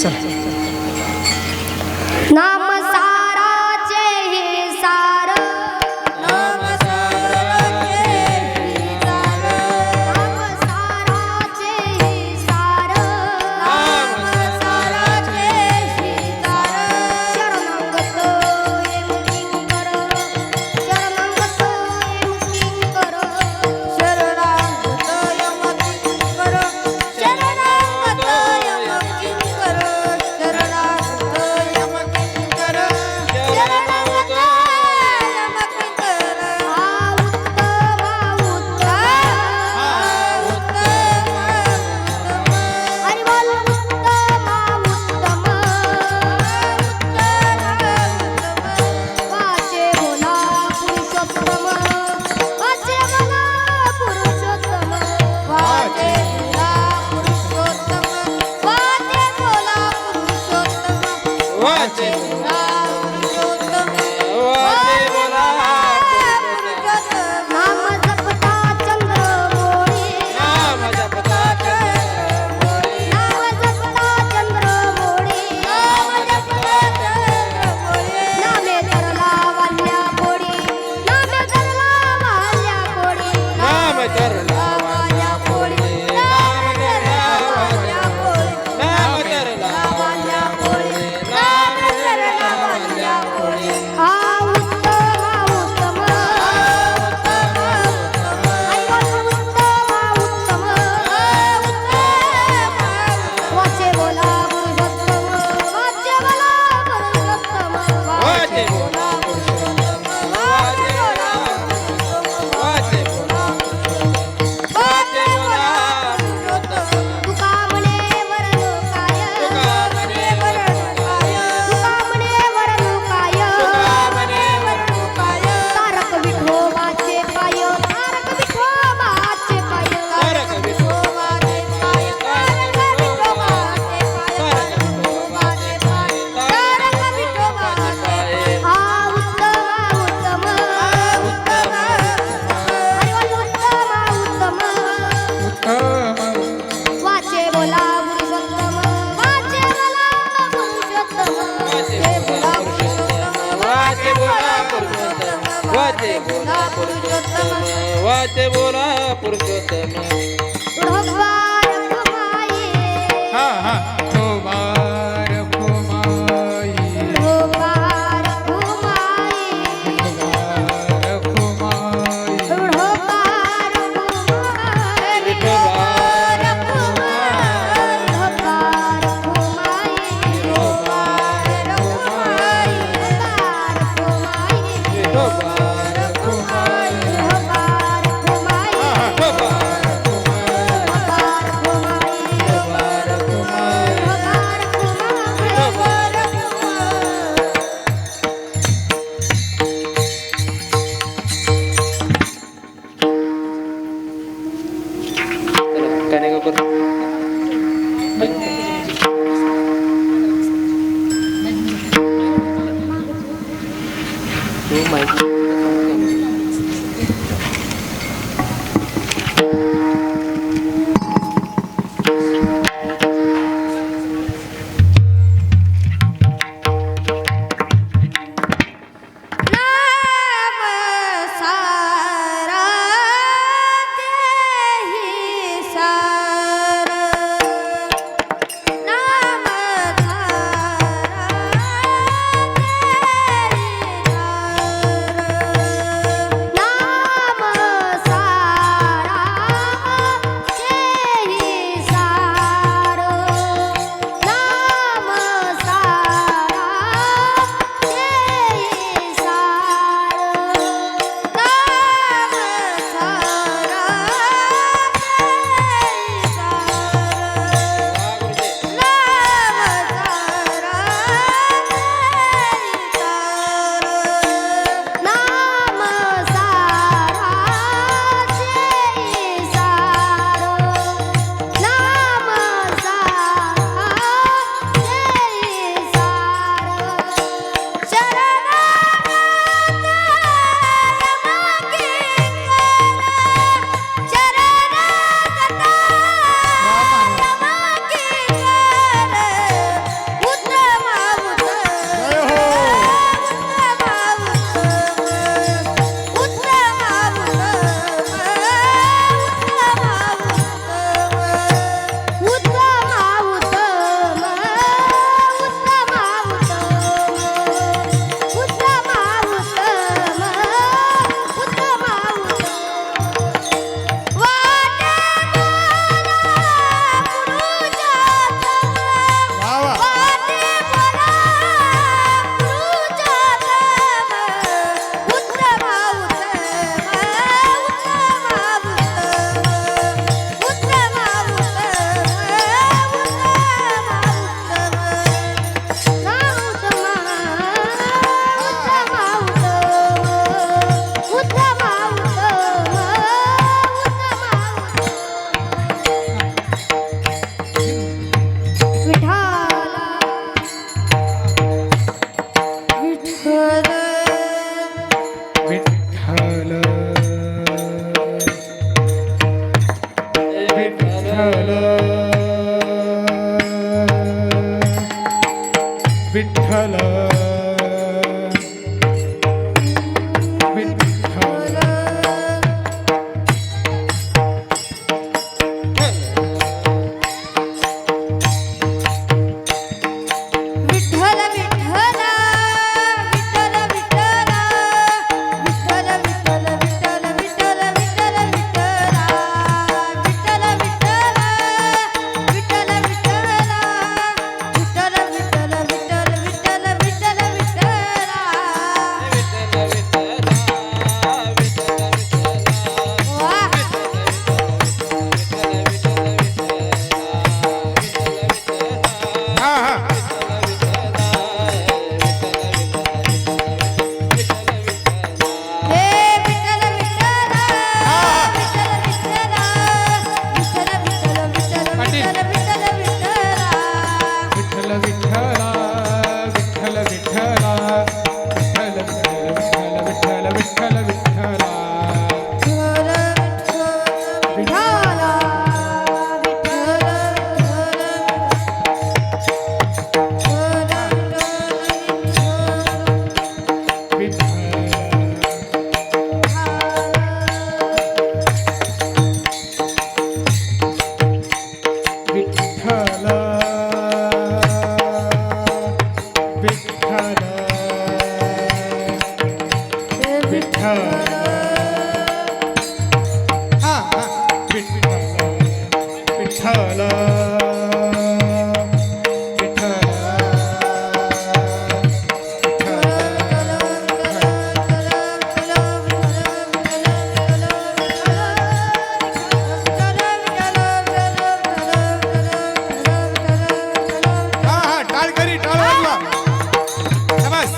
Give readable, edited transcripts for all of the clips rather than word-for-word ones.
चला. नाम साराचे हे सार, नाम साराचे हे सार, नाम साराचे हे सार, नाम साराचे हे सार. शरणागत एम किंकर, शरणागत एम किंकर, शरणागत एम किंकर, शरणागत एम किंकर, शरणागत एम किंकर, शरणागत एम किंकर. हरि बोल उत्तम उत्तम, वाचे बोला पुरुषोत्तम, वाचे बोला पुरुषोत्तम, वाचे बोला पुरुषोत्तम, वाचे बोला पुरुषोत्तम, वाचे बोला पुरुषोत्तम, वाचे बोला पुरुषोत्तम. नाम जपता चंद्र मोळी, नाम जपता चंद्र मोळी, नाम जपता चंद्र मोळी, नाम जपता चंद्र मोळी. नामे धरला वाल्या कोडी, नामे धरला वाल्या कोडी, नाम धरला वाल्या कोडी, नाम धरला वाल्या कोडी, नाम धरला वाल्या कोडी, नाम धरला वाल्या कोडी. हा उत्तम उत्तम, उत्तम उत्तम, आई बोल उत्तम उत्तम, उत्तम. वाचे बोला पुरुषोत्तम, वाचे बोला पुरुषोत्तम, वाचे बोला पुरुषोत्तम, वाचे बोला पुरुषोत्तम, वाचे बोला पुरुषोत्तम, वाचे बोला पुरुषोत्तम. तुका म्हणे वरण काय, तुका म्हणे वरण काय, तुका म्हणे वरण काय, तुका म्हणे वरण काय. तारक विठोबाचे पाय, तारक विठोबाचे पाय, तारक विठोबाचे पाय, तारक विठोबाचे पाय, तारक विठोबाचे पाय, तारक विठोबाचे पाय. हा उत्तम उत्तम, उत्तम हरि बोल उत्तम उत्तम, वाचे बोला पुरुषोत्तम, वाचे बोला पुरुषोत्तम, वाचे बोला पुरुषोत्तम, वाचे बोला पुरुषोत्तम, वाचे बोला पुरुषोत्तम, वाचे बोला पुरुषोत्तम. ढोबार घुमाई, हा हा ढोबार घुमाई, ढोबार घुमाई, ढोबार घुमाई, ढोबार घुमाई, ढोबार घुमाई, ढोबार घुमाई, ढोबार घुमाई, ढोबार घुमाई, ढोबार घुमाई, ढोबार घुमाई, ढोबार विठ्ठल विठ्ठल विठ्ठल विठ्ठल विठ्ठल विठ्ठल विठ्ठल विठ्ठल विठ्ठल विठ्ठल विठ्ठल विठ्ठल विठ्ठल विठ्ठल विठ्ठल विठ्ठल विठ्ठल विठ्ठल विठ्ठल वाह हा हा हे विठ्ठल विठ्ठल विठ्ठल विठ्ठल विठ्ठल विठ्ठल विठ्ठल विठ्ठल विठ्ठल विठ्ठल विठ्ठल विठ्ठल विठ्ठल विठ्ठल विठ्ठल विठ्ठल विठ्ठल विठ्ठल हा हा विठ्ठल विठ्ठल हा हा टाळ करी टाळ वाजवा शाबास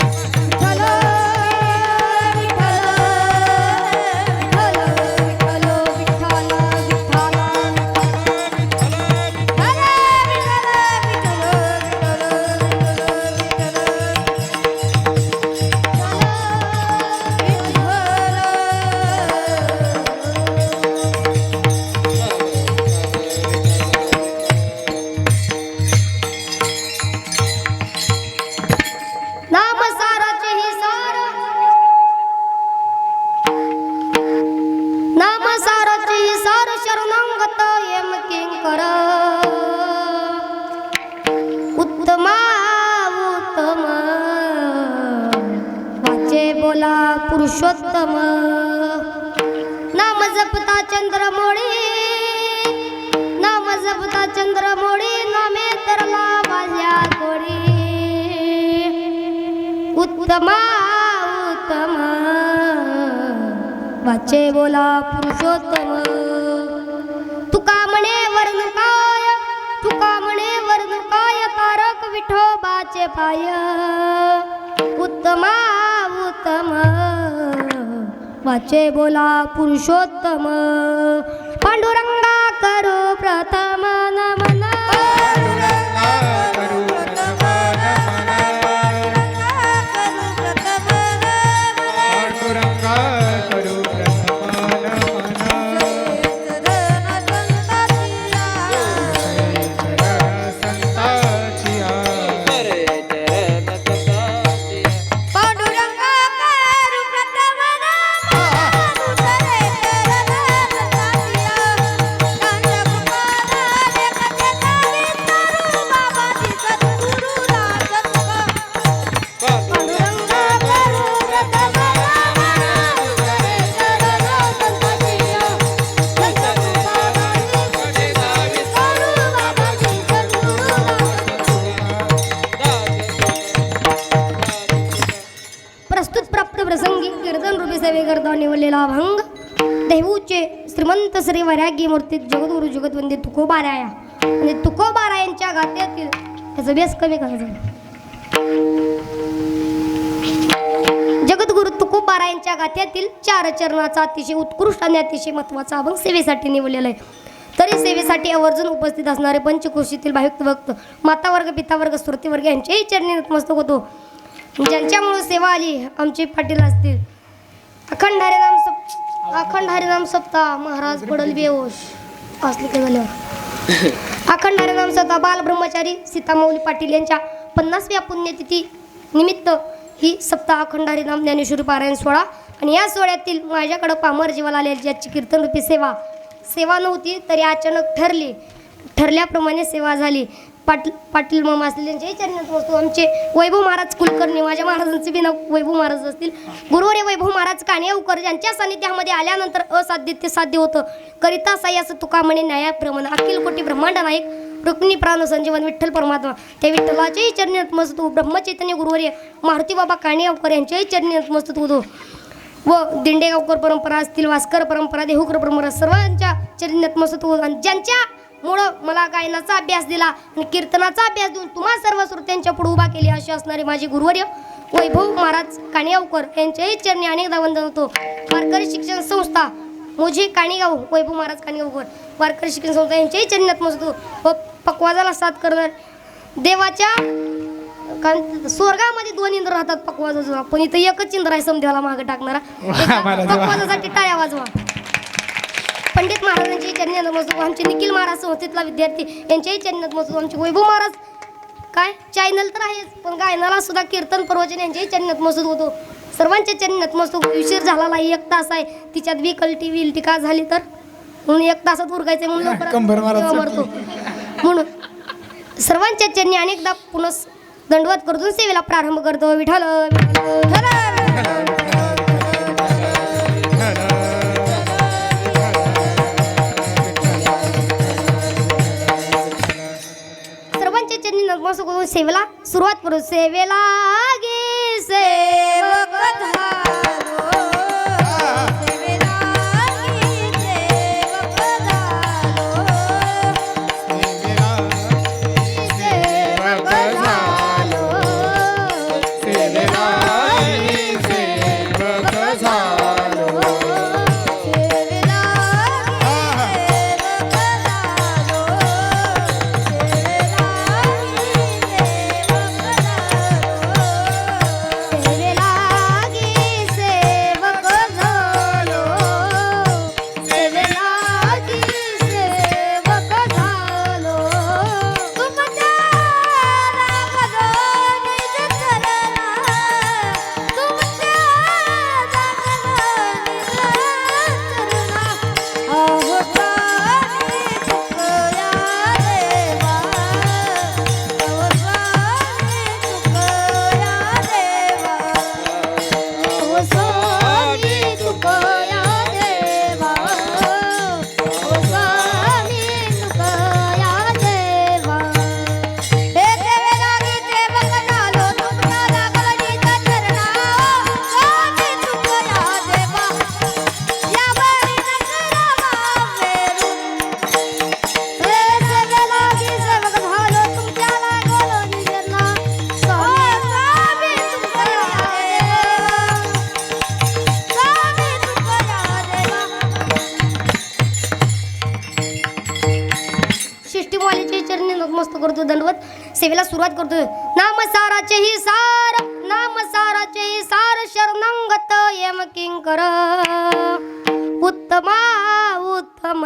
नाम साराचे ही सार नाम साराचे ही सार शरणांगत यम किंकर उत्तमा उत्तम वाचे बोला पुरुषोत्तम नाम जपता चंद्रमोळी नाम जपता चंद्रमोळी नामे तरला वाल्या कोडी उत्तमा उत्तम वाचे बोला पुरुषोत्तम तुका म्हणे वर्णकाय तुका म्हणे वर्णकाय तारक विठोबाचे पाय उत्तमा उत्तम वाचे बोला पुरुषोत्तम पांडुरंगा करू प्रथम नमन करू पांडुरंगा करू प्रथमान संताचिया पांडुरंगा करू प्रथम प्रस्तुत प्राप्त प्रसंगी कीर्तन रूपी सेवेकरता निवडलेला अभंग देहूचे श्रीमंत श्री वैरागी मूर्तीत जगद्गुरु जगतवंदित तुकोबाराया म्हणजे तुकोबारायांच्या गात्यातील त्याचा बेस कमी करायचा जगद्गुरु तुकोबारायांच्या गात्यातील 4 चरणाचा अतिशय उत्कृष्ट आणि अतिशय महत्त्वाचा अभंग सेवेसाठी निवडलेला आहे. तरी सेवेसाठी आवर्जून उपस्थित असणारे पंचकोशीतील भाविक भक्त मातावर्ग पितावर्ग श्रोतेवर्ग यांच्याही चरणी नतमस्तक होतो. ज्यांच्यामुळे सेवा आली आमचे पाटील असतील. अखंड हरिनाम सप्ताह महाराज पडल बेहोश असले काय झाल्यावर अखंड हरिनाम सदा बाल ब्रह्मचारी सीतामौली पाटील यांच्या 50व्या पुण्यतिथी निमित्त ही सप्ताह अखंड हरिनाम ज्ञानेश्वरी पारायण सोहळा आणि या सोहळ्यातील माझ्याकडं पामर जीवाला आलेली ज्याची कीर्तनरूपी सेवा नव्हती तरी अचानक ठरल्याप्रमाणे सेवा झाली. पाटील मामा असतील यांच्याही चरणात वस्तू आमचे वैभव महाराज कुलकर्णी माझ्या महाराजांचे बी नाव वैभव महाराज असतील. गुरुवारी वैभव महाराज काणेवकर यांच्या सानिध्यामध्ये आल्यानंतर असाध्य ते साध्य होतं. करिता साई असं तुका म्हणे न्यायाप्रमाणे अखिल कोटी ब्रह्मांड नायक रुक्मिणी प्राण संजीवन विठ्ठल परमात्मा त्या विठ्ठलाच्याही चरणी नतमस्तक ब्रह्मचैतन्य गुरुवारी मारुती बाबा काणेवकर यांच्याही चरणी नतमस्तक होतो व दिंडेगावकर परंपरा असतील वास्कर परंपरा देहुकर परंपरा सर्वांच्या चरणी नतमस्तक होतो आणि ज्यांच्यामुळं मला गायनाचा अभ्यास दिला आणि कीर्तनाचा अभ्यास देऊन तुम्हा सर्व श्रोत्यांच्या पुढे उभा केली अशी असणारे माझे गुरुवर्य वैभव महाराज काणेगावकर यांच्याही चरणी अनेकदा वंदन होतो. वारकरी शिक्षण संस्था मोझे काणेगाव वैभव महाराज काणेगावकर वारकरी शिक्षण संस्था यांच्याही चरणी नतमस्तक व पक्वाजाला साथ करणार देवाच्या कारण स्वर्गामध्ये 2 इंद्र राहतात पक्वाजाचा पण इथं एकच इंद्र आहे समदेवाला मागे टाकणारा. पक्वाजासाठी टाळ्या वाजवा. पंडित महाराजांची चरणी नतमस्तक आमचे निखिल महाराज संस्थेतला विद्यार्थी यांच्याही चरणी नतमस्तक आमचे वैभव महाराज काय चॅनल तर आहेच पण गायनाला सुद्धा कीर्तन प्रवचन यांच्याही चरणी नतमस्तक होतो. सर्वांच्या चरणी नतमस्तक. उशीर झाला 1 तास आहे तिच्यात बी कलटी विलटी का झाली तर म्हणून 1 तासात उरकायचं म्हणून मरतो म्हणून सर्वांच्या चरणी अनेकदा पुन्हा दंडवत करतो सेवेला प्रारंभ करतो. विठ्ठल सर्वांच्या चरणी नतमस्तक करून सेवेला सुरुवात करू. सेवेला गे सेवक करतो. दंडवत सेवेला सुरुवात करतो. नाम साराचे ही सार शरणंगत यम किंकर उत्तमा उत्तम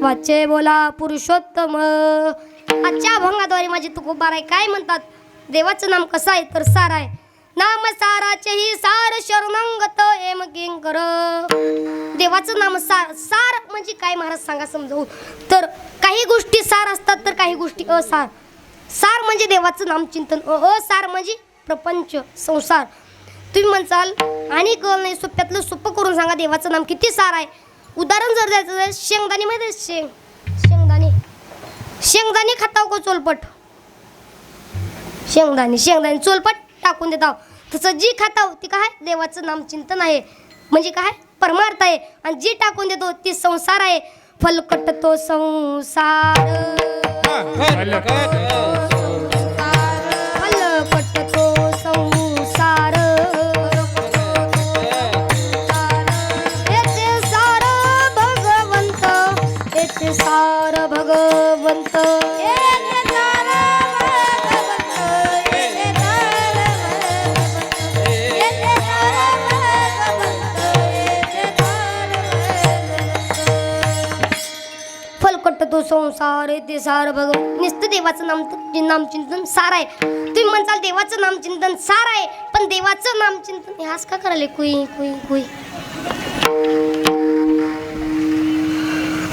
वाचे बोला पुरुषोत्तम. आजच्या अभंगाद्वारे माझे तुकोबार आहे. काय म्हणतात देवाचं नाम कसं आहे तर सार आहे. नाम साराचे ही सार शरणंगत एम किंकर. देवाचं नाम सार म्हणजे काय महाराज सांगा समजावून. तर काही गोष्टी सार असतात तर काही गोष्टी असार. सार म्हणजे देवाचं नाम चिंतन. असार म्हणजे प्रपंच संसार. तुम्ही म्हणसाल आणि कळ नाही सोप्यातलं सोपं करून सांगा देवाचं नाम किती सार आहे. उदाहरण जर द्यायचं तर शेंगदाणे माहिती शेंगदाणे खाताव को चोलपट. शेंगदाणे चोलपट टाकून देताव. तसं जी खाताव ती काय देवाचं नाम चिंतन आहे म्हणजे काय परमार्थ आहे. आणि जी टाकून देतो ती संसार आहे. फलकट तो संसार फलकट तो संसार येथे सार भगवंत येथे सार भगवंत. कटतो संसार ते सार भगवान. नुसतं देवाचं नामचिंतन सार आहे. तुम्ही म्हणसाल देवाचं नामचिंतन सार आहे, पण देवाचं नामचिंतन हे आज का करायला कुई कुई कुई.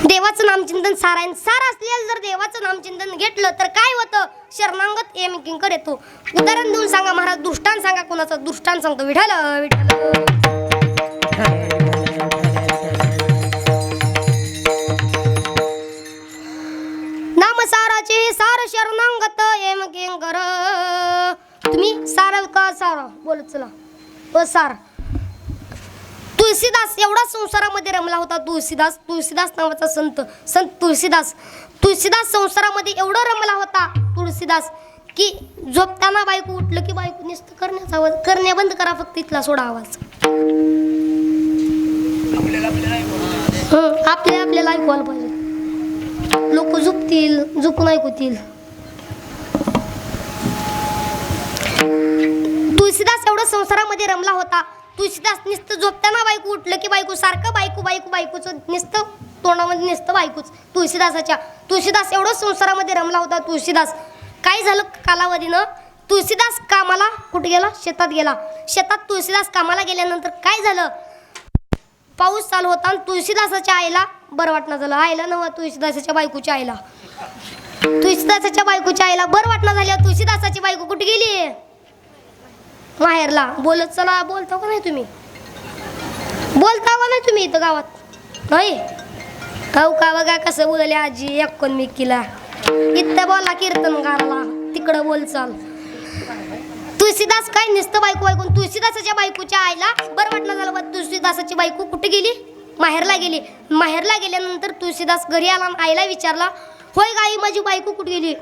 देवाचं नामचिंतन सार आहे. सार असलेलं जर देवाचं नामचिंतन घेतलं तर काय होतं? शरणांगत एम किंकर येतो. उदाहरण देऊन सांगा महाराज. दृष्टांत सांगा. कोणाचं दृष्टांत सांगतो? विठ्ठल विठ्ठल. नामसाराचे सार शरणांगत एम किंकर. तुम्ही सार का सार बोलत चला. सार तुळशीदास एवढा संसारामध्ये रमला होता. तुळशीदास नावाचा संत तुळशीदास संसारामध्ये एवढा रमला होता तुळशीदास की झोपताना बायको उठलं की बायको नुसतं करण्याचा आवाज. करण्या बंद करा फक्त, इथला सोडा आवाज. आपल्याला ऐकवायला पाहिजे. लोक झोपून ऐकतील. तुळशीदास एवढा संसारामध्ये रमला होता. तुळशीदास नुसतं झोपताना बायको उठलं की बायको सारखं बायकोचं नुसतं तोंडामध्ये नुसतं बायकोच. तुळशीदास एवढं संसारामध्ये रमला होता. तुळशीदास काय झालं कालावधीनं? तुळशीदास कामाला कुठे गेला? शेतात गेला. शेतात तुळशीदास कामाला गेल्यानंतर काय झालं? पाऊस चालू होता आणि तुळशीदासाच्या आईला बरं वाटणं झालं. आईला नव्ह, तुळशीदासाच्या बायकोच्या आईला. तुळशीदासाच्या बायकोच्या आईला बरं वाटणं झालं. तुळशीदासाची बायको कुठे गेली? माहेरला. बोलत चला. बोलता का नाही तुम्ही? इथं गावात नाही खाऊ का? बघा कसं बोलले आजी एकोणमिकीला. इथं बोला कीर्तनकाराला, तिकडं बोल चाल. तुळशीदास काय नुसतं बायको ऐकून तुळशीदासाच्या बायकोच्या आईला बरं वाटणं झालं. तुळशीदासाची बायको कुठे गेली? माहेरला गेली. माहेरला गेल्यानंतर तुळशीदास घरी आला. आईला विचारला, होय गाई माझी बायको कुठे गेली?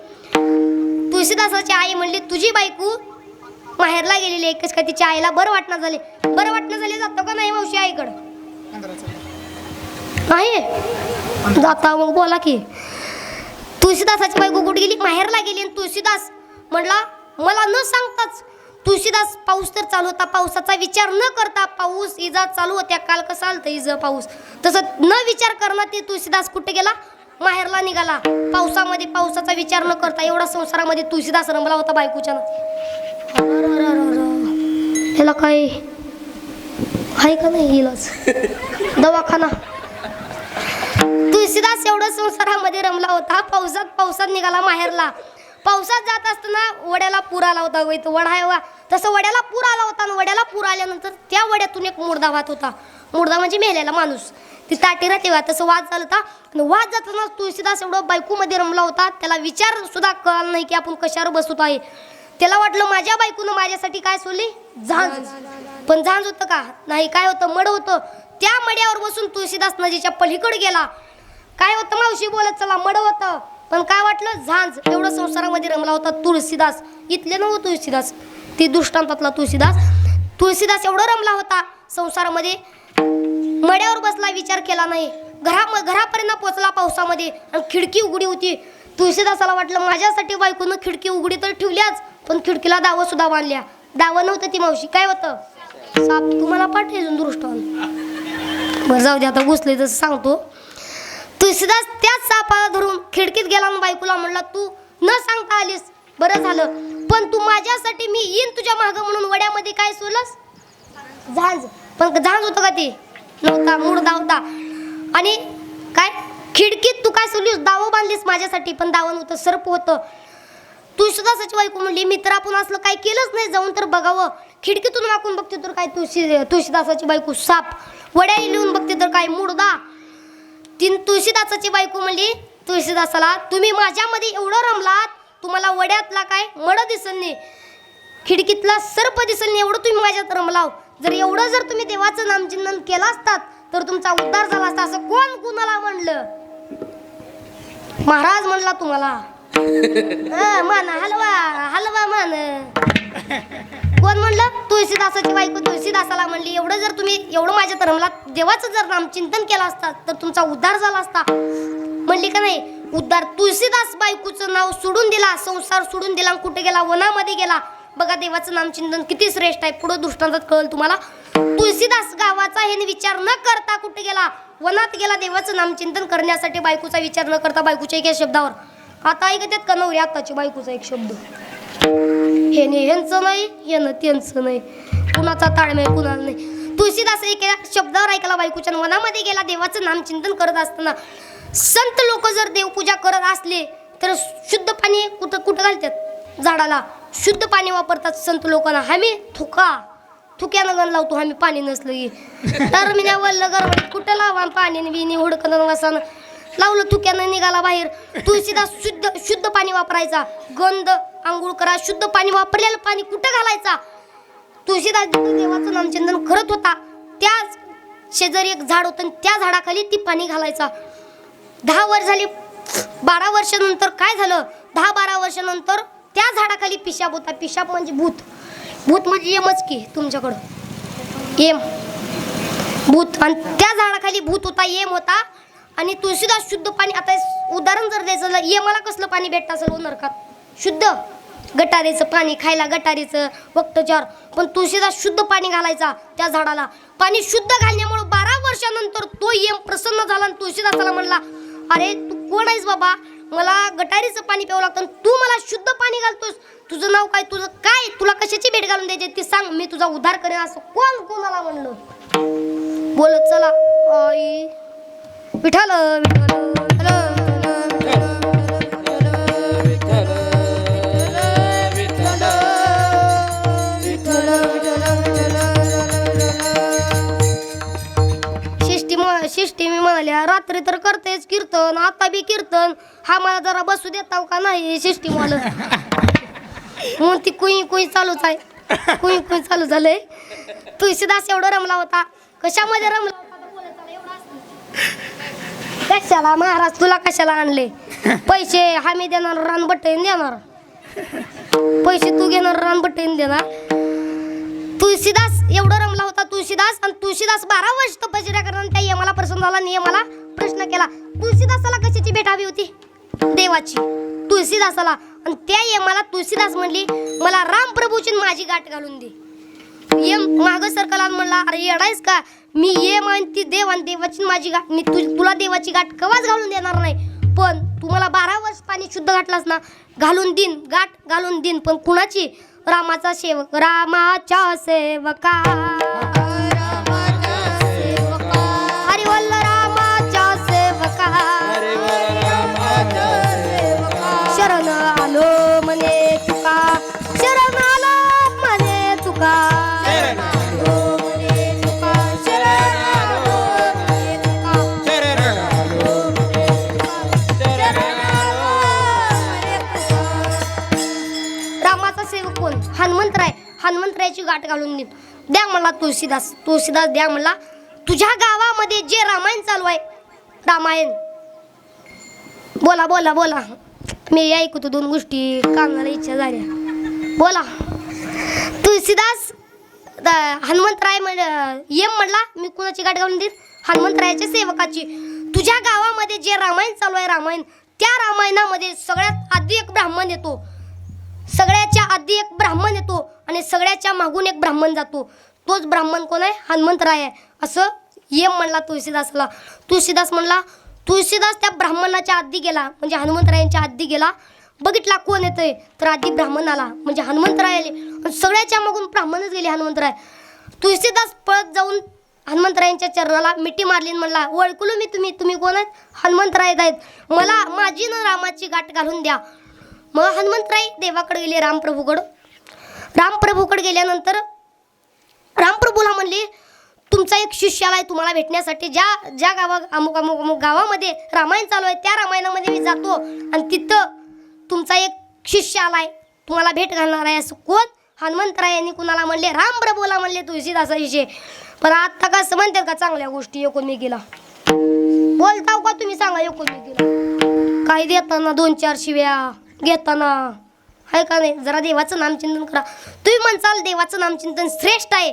तुळशीदासाची आई म्हणली, तुझी बायको माहेरला गेलेली आहे. एकच काय तिच्या आईला बरं वाटणं झाले. जातो का नाही मावशी आईकडं? नाही जाता. मग बोला की. तुळशीदासाची बायको कुठे गेली? माहेरला गेली. आणि तुळशीदास म्हणला मला न सांगताच. तुळशीदास पाऊस तर चालू होता. पावसाचा विचार न करता पाऊस इजा चालू होत्या. काल कसं आलतं इजा पाऊस, तसं न विचार करणं ते तुळशीदास कुठे गेला? माहेरला निघाला. पावसाचा विचार न करता एवढा संसारामध्ये तुळशीदास रमला होता बायकोच्या. ह्याला काय आहे का नाही इलाज? दवाखाना. तुळशीदास एवढं संसारामध्ये रमला होता. पावसात निघाला माहेरला. पावसात जात असताना वड्याला पूर आला होता. वडा आहे वा, तसं वड्याला पूर आला होता. आणि वड्याला पूर आल्यानंतर त्या वड्यातून एक मुर्दा वाहत होता. मुर्दा म्हणजे मेलेला माणूस. ती ताटी राहते वा, तसं वाद झाला होता. वाद जाताना तुळशीदास एवढं बायकोमध्ये रमला होता. त्याला विचार सुद्धा कळला नाही की आपण कशावर बसत आहे. त्याला वाटलं माझ्या बायकोनं माझ्यासाठी काय सोडली? झांज. पण झांज होतं का? नाही. काय होतं? मड होतं. त्या मड्यावर बसून तुळशीदास नदीच्या पलीकडे गेला. काय होतं मावशी? बोलत चला. मड होतं, पण काय वाटलं? झांज. एवढं संसारामध्ये रमला होता तुळशीदास. इथले नव्हतं तुळशीदास, ती दृष्टांतातला तुळशीदास एवढं रमला होता संसारामध्ये. मड्यावर बसला, विचार केला नाही. घरापर्यंत पोचला पावसामध्ये. आणि खिडकी उघडी होती. तुळशीदासाला वाटलं माझ्यासाठी बायकोनं खिडकी उघडी तर ठेवल्याच, पण खिडकीला दावं सुद्धा बांधल्या. दावं नव्हतं ती मावशी. काय होतं? साप. तुम्हाला पाठवायचं दृष्टांत. बरं जाऊ दे, आता घुसले तसं सांगतो. तुळशीदास त्याच सापाला धरून खिडकीत गेला आणि बायकोला म्हणला, तू न सांगता आलीस, बरं झालं, पण तू माझ्यासाठी मी येईन तुझ्या मागं म्हणून वड्यामध्ये काय सोडलंस? झांज. पण झांज होतं का ते? नव्हता, मुर्दा होता. आणि काय खिडकीत तू काय सोडलीस? दावं बांधलीस माझ्यासाठी, पण दावं नव्हतं, सर्प होतं. तुळशीदासाची बायको म्हणली, मित्र आपण असलं काही केलंच नाही, जाऊन तर बघावं. खिडकीतून वाकून बघते तर काय तुळशीदासाची बायको साप. वड्या लिहून बघते तर काय मुर्दा. तुळशीदासाची बायको म्हणली तुळशीदासाला, तुम्ही माझ्यामध्ये एवढं रमलात, तुम्हाला वड्यातला काय मड दिसल नाही, खिडकीतला सर्प दिसल नाही, एवढं तुम्ही माझ्यात रमलाव. एवढं जर तुम्ही देवाचं नामचिंतन केलं असतात तर तुमचा उद्धार झाला असता. असं कोण कुणाला म्हणलं? महाराज म्हणला तुम्हाला. मान हलवा मान. कोण म्हणलं? तुळशीदासाची बायको तुळशीदासाला म्हणली, एवढं माझ्यात रमलात, देवाचं जर नामचिंतन केलं असतात तर तुमचा उद्धार झाला असता. म्हणली का नाही? उद्धार. तुळशीदास बायकोचं नाव सोडून दिला, संसार सोडून दिला, कुठे गेला? वनामध्ये गेला. बघा देवाचं नामचिंतन किती श्रेष्ठ आहे. पुढे दृष्टांतात कळलं तुम्हाला. तुळशीदास गावाचा हे विचार न करता कुठे गेला, वनात गेला देवाचं नामचिंतन करण्यासाठी. बायकोचा विचार न करता बायकोच्या एका शब्दावर. आता ऐकतात का नवरी आताची बायकोचा एक शब्द, हे ह्यांचं नाही, यानं त्यांचं नाही, कुणाचा ताळमेळ कुणाला नाही. तुळशीदास एका शब्दावर ऐकला बायकोच्या. वनामध्ये गेला देवाचं नामचिंतन करत असताना. संत लोक जर देवपूजा करत असले तर शुद्ध पाणी कुठं घालतात, झाडाला शुद्ध पाणी वापरतात संत लोकांना. आम्ही थुक्यानं गण लावतो आम्ही, पाणी नसलं की. तर मी वल्ल गरम कुठं लावा पाणी, बिनी हुडकन वसानं लावलं, थुक्यानं निघाला बाहेर. तुळशीदास शुद्ध पाणी वापरायचा. गंध आंघोळ करा, शुद्ध पाणी वापरलेलं पाणी कुठं घालायचा. तुळशीदास देवाचं नामचिंतन करत होता, त्याच शेजारी एक झाड होतं, त्या झाडाखाली ती पाणी घालायचा. 10 वर्ष झाली. 12 वर्षानंतर काय झालं, 10-12 वर्षानंतर त्या झाडाखाली पिशाब होता. पिशाब म्हणजे भूत. भूत म्हणजे यमच की तुमच्याकडं, येम भूत. आणि त्या झाडाखाली भूत होता, येम होता. आणि तुळशीदास शुद्ध पाणी, आता उदाहरण जर द्यायचं, येमाला कसलं पाणी भेटतं असेल नरकात, शुद्ध गटारीचं पाणी, खायला गटारीचं वक्तचार. पण तुळशीदास शुद्ध पाणी घालायचा त्या झाडाला. पाणी शुद्ध घालण्यामुळे 12 वर्षानंतर तो यम प्रसन्न झाला आणि तुळशीदासाला म्हणला, अरे तू कोण आहेस बाबा, मला गटारीचं पाणी प्यावं लागतं, तू मला शुद्ध पाणी घालतोस, तुझं नाव काय, तुझं काय, तुला कशाची भेट घालून द्यायची ती सांग, मी तुझा उद्धार करेन. असं कोण कोणाला म्हणलं. बोलत चला आई विठाल विठाल शिष्टी मी म्हणाल्या, रात्री तर करतेच कीर्तन, आता बी कीर्तन, हा मला जरा बसू देताव का नाही शिष्टी मला. मग ती कुई कुई चालूच आहे, कुई कुई चालू झालंय. तुळशीदास एवढा रमला होता. कशामध्ये रमला होता, कशाला महाराज तुला कशाला आणले, पैसे आम्ही देणार, रानबट्टीन देणार, पैसे तू घेणार, रानबट्टीन देणार. तुळशीदास एवढा रमला होता तुळशीदास. आणि तुळशीदास 12 वर्ष तपश्चर्या करताना त्या यमाला प्रसन्न झाला आणि यमाला प्रश्न केला. तुळशीदासाला कशाची भेट हवी होती, देवाची, तुळशीदासाला. आणि त्या यमाला तुळशीदास म्हणली, मला रामप्रभूची माझी गाठ घालून दे. यम माग सरकला म्हणला, अरे येडायस का, मी यम आणि ती देव आणि देवाची माझी गाठ, मी तुला देवाची गाठ कवाच घालून देणार नाही, पण तू मला 12 वर्ष पाणी शुद्ध घातलास ना, घालून देईन, गाठ घालून देईन. पण कुणाची, रामाचा सेवक, रामाच्या सेवका, हरिवल्ल रामाच्या सेवका, शरण आलो म्हणे तुका, शरण आलो म्हणे तुका, शरण आलो म्हणे तुका, शरण आलो म्हणे तुका, शरण आलो म्हणे तुका, शरण आलो म्हणे तुका. रामाचा सेवक कोण, हनुमंतराय. हनुमंतरायाची गाठ घालून द्या मला तुळशीदास. तुळशीदास द्या मला. तुझ्या गावामध्ये जे रामायण चालू आहे, रामायण, बोला बोला बोला, मी ऐकतो 2 गोष्टी, कानाला इच्छा झाल्या, बोला. तुळशीदास हनुमंतराय यम म्हणला, मी कुणाची गाठ घालून देईन, हनुमंतरायाच्या सेवकाची. तुझ्या गावामध्ये जे रामायण चालू आहे, रामायण, त्या रामायणामध्ये सगळ्यात आधी एक ब्राह्मण येतो, सगळ्याच्या आधी एक ब्राह्मण येतो आणि सगळ्याच्या मागून एक ब्राह्मण जातो. तोच ब्राह्मण कोण आहे, हनुमंतराय आहे, असं यम म्हणला तुळशीदासला. तुळशीदास म्हणला, तुळशीदास त्या ब्राह्मणाच्या आधी गेला, म्हणजे हनुमंतरायांच्या आधी गेला, बघितला कोण येतोय, तर आधी ब्राह्मण आला, म्हणजे हनुमंतराय आले, आणि सगळ्याच्या मागून ब्राह्मणच गेले हनुमंतराय. तुळशीदास पळत जाऊन हनुमंतरायांच्या चरणाला मिठी मारली, म्हणला, ओळखलो मी तुम्ही कोण आहेत, हनुमंतराय आहेत, मला माझी न रामाची गाठ घालून द्या. मग हनुमंतराय देवाकडे गेले, रामप्रभूकडं. रामप्रभूकडे गेल्यानंतर रामप्रभूला म्हणले, तुमचा एक शिष्य आलाय तुम्हाला भेटण्यासाठी, ज्या अमुक अमुक अमुक गावामध्ये रामायण चालू आहे, त्या रामायणामध्ये मी जातो आणि तिथं तुमचा एक शिष्य आलाय, तुम्हाला भेट घालणार आहे. असं कोण, हनुमंतरायांनी कुणाला म्हणले, रामप्रभूला म्हणले तुळशीदासाविषयी. पण आता कसं म्हणतात का चांगल्या गोष्टी एकोणमेकीला बोलताव का तुम्ही, सांगा एकोणमेकीला काही देताना 2-4 शिव्या घेताना आहे का नाही. जरा देवाचं नामचिंतन करा. तुम्ही म्हणसाल देवाचं नामचिंतन श्रेष्ठ आहे,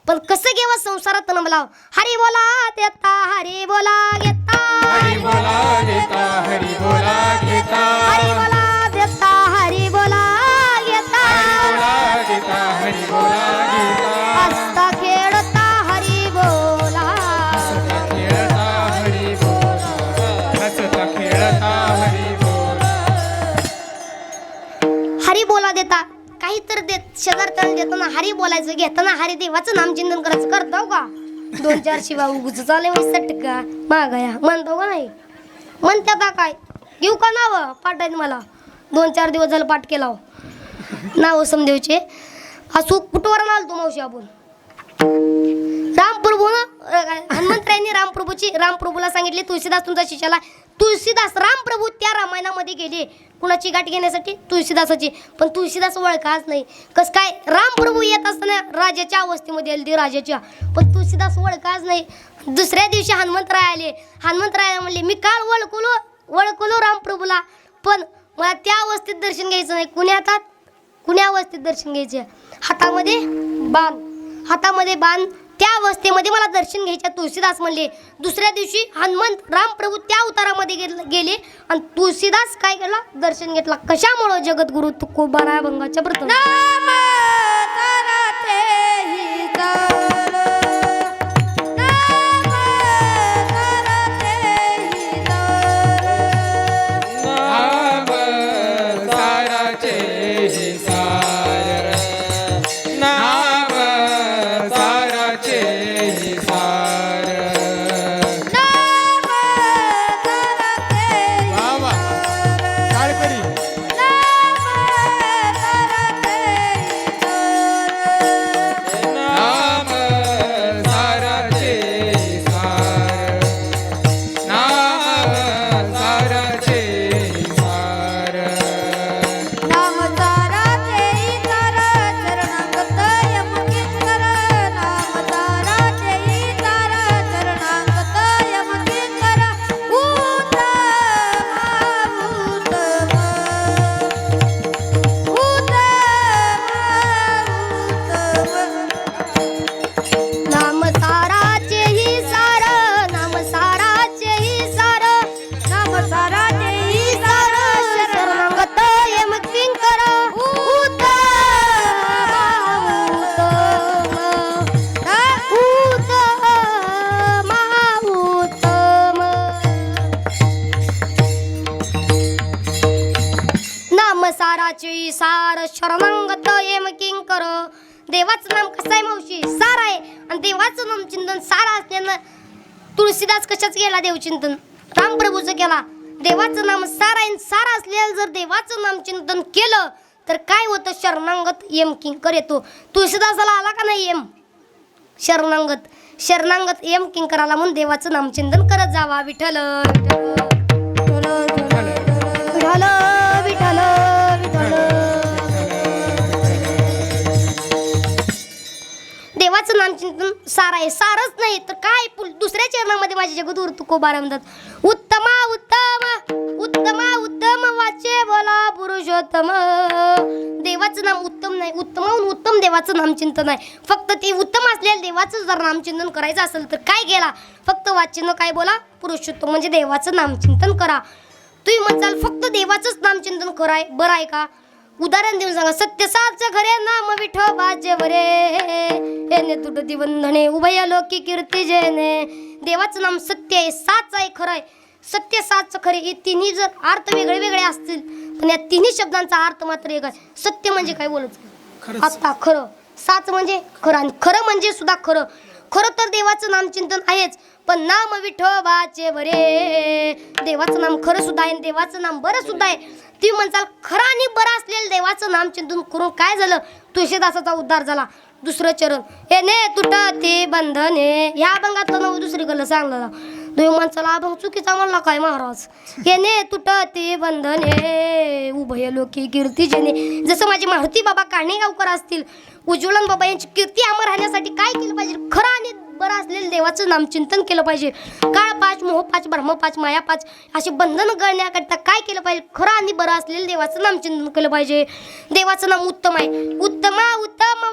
पण कसं घेवा संसारात नमला. हरी बोला देता, हरी बोला घेता, हरी बोला देता, हरी बोला घेता, हरी बोला देता, हरी बोला घेता, हरी बोला देता, हरी बोला घेता, हसता खेळता हरी शिवा देता काही तर देत शेजारच्याला देताना हरी बोलायचं घेताना हरी देवाचं नामचिंतन करायचं करतो का 2-4 शिवा उगच चाले सटका मागाया म्हणतो का नाही म्हणत्या काय घेऊ का नाव पाठायचं मला 2-4 दिवस झालं पाठ केला नाव समदेवचे असू कुठवर आलो तू मावशी आपण रामप्रभू हनुमंतरायांनी रामप्रभूला सांगितले तुळशीदास तुमचा शिष्याला तुळशीदास रामप्रभू त्या रामायणामध्ये गेले कुणाची गाठ घेण्यासाठी तुळशीदासाची पण तुळशीदास ओळखाच नाही कस काय रामप्रभू येत असताना राजाच्या अवस्थेमध्ये आली राजाच्या पण तुळशीदास ओळखाच नाही दुसऱ्या दिवशी हनुमंतराय आले हनुमंतराय म्हणले मी काल ओळखलो रामप्रभूला पण मला त्या अवस्थेत दर्शन घ्यायचं नाही कुण्या अवस्थेत दर्शन घ्यायचे हातामध्ये बाण त्या अवस्थेमध्ये मला दर्शन घ्यायच्या तुळशीदास म्हणले दुसऱ्या दिवशी हनुमंत रामप्रभू त्या अवतारामध्ये गेले आणि तुळशीदास काय केला दर्शन घेतला कशामुळे जगद्गुरु तुकोबाराय भंगाच्या प्रथम साराची सार शरणांगत येम किंकर देवाचं नाम कसं आहे मावशी सार आहे आणि देवाचं नाम चिंतन सार असल्यानं तुळशीदास कशाच केला देवचिंतन रामप्रभूचं केला देवाचं नाम सार आहे सार असलेलं जर देवाचं नाम चिंतन केलं तर काय होतं शरणांगत येम किंकर येतो तुळशीदासाला आला का नाही येम शरणांगत येम किंकराला म्हणून देवाचं नामचिंतन करत जावा विठ्ठल देवाचं नामचिंतन सार आहे सारच नाही तर काय दुसऱ्या चरणामध्ये माझे जगद्गुरु तुकोबाराय म्हणतात उत्तमा उत्तम वाचे बोला पुरुषोत्तम देवाचं नाम उत्तम नाही उत्तमाहून उत्तम देवाचं नामचिंतन आहे फक्त ते उत्तम असलेल्या देवाचं जर नामचिंतन करायचं असेल तर काय केला फक्त वाचन काय बोला पुरुषोत्तम म्हणजे देवाचं नामचिंतन करा तुम्ही म्हणसाल फक्त देवाचंच नामचिंतन कराय बरं आहे का उदाहरण देऊन सांगा सत्यसाच खरे नाम विठोबाचे वरे येणे तुटती बंधने उभय लोकी कीर्ती जेने देवाचं नाम सत्य आहे साच आहे खरं आहे सत्य साच खरे हे तिन्ही जर अर्थ वेगळे वेगळे असतील पण या तिन्ही शब्दांचा अर्थ मात्र एक आहे सत्य म्हणजे काय बोलायचं आता खरं साच म्हणजे खरं आणि खरं म्हणजे सुद्धा खरं तर देवाचं नामचिंतन आहेच पण नाम विठोबाचे बरे देवाचं नाम खरं सुद्धा आहे देवाचं नाम बरं सुद्धा आहे ती म्हणसाल खरं आणि बरं असलेलं देवाचं नामचिंतन करून काय झालं तुळशीदासाचा उद्धार झाला दुसरं चरण येणे तुटती बंधने ह्या अभंगातलं नाव दुसरीकडलं सांगलं तुम्ही म्हणसाला अभंग चुकीचा म्हणला काय महाराज येणे तुटती बंधने उभय लोकी कीर्ती जेने जसं माझे मारुती बाबा काणेगावकर असतील उज्ज्वलन बाबा यांची कीर्ती अमर राहण्यासाठी काय केलं पाहिजे खरं आणि बरं असलेलं देवाचं नामचिंतन केलं पाहिजे काळ पाच मोह पाच ब्रह्म पाच माया पाच अशी बंधनं गळण्याकरिता काय केलं पाहिजे खरं आणि बरं असलेलं देवाचं नामचिंतन केलं पाहिजे देवाचं नाम उत्तम आहे उत्तम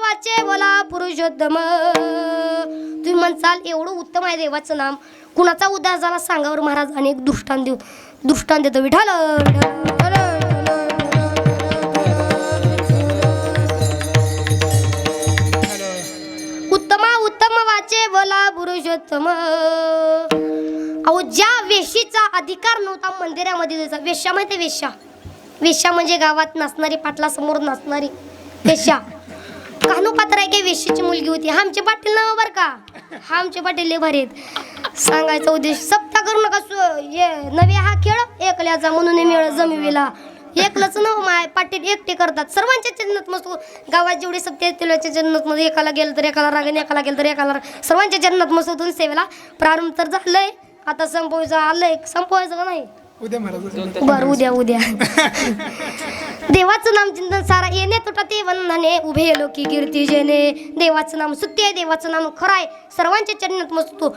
वाचे बोला पुरुषोत्तम तुम्ही म्हणसाल एवढं उत्तम आहे देवाचं नाम कुणाचा उद्धार झाला सांगावर महाराज आणि एक दृष्टांत देतो विठाल उत्तम वाचे बोला पुरुषोत्तम अहो ज्या वेशीचा अधिकार नव्हता मंदिरामध्ये द्यायचा वेश्या माहिती वेश्या वेश्या म्हणजे गावात नाचणारी, पाटलासमोर नाचणारी वेश्या. कान्होपात्र आहे की वेश्याची मुलगी होती. आमचे पाटील नाव बरं का, आमचे पाटील लय भारी आहेत. सांगायचा उद्देश सप्ता करू नका. नवे हा खेळ एकल्याचा म्हणून मिळ जमिविला. एकलंच नाव माय पाटील एकटे करतात. सर्वांच्या जन्नत मस्त गावात जेवढे सप्ते आहेत जन्नत मध्ये एकाला गेलं तर एकाला रागण, एकाला गेलं तर एकाला सर्वांच्या जन्नत मस्त होतून सेवेला प्रारंभ तर झालंय. आता संपवायचं आलंय, संपवायचं का नाही उद्या महाराज बरं उद्या देवाचं नाम चिंतन सारा येणे तुटा ते वंदने उभे लोकी कीर्ती जेने. देवाचं नाम सत्य आहे, देवाचं नाम खरं आहे, सर्वांच्या चरणात मस्तो.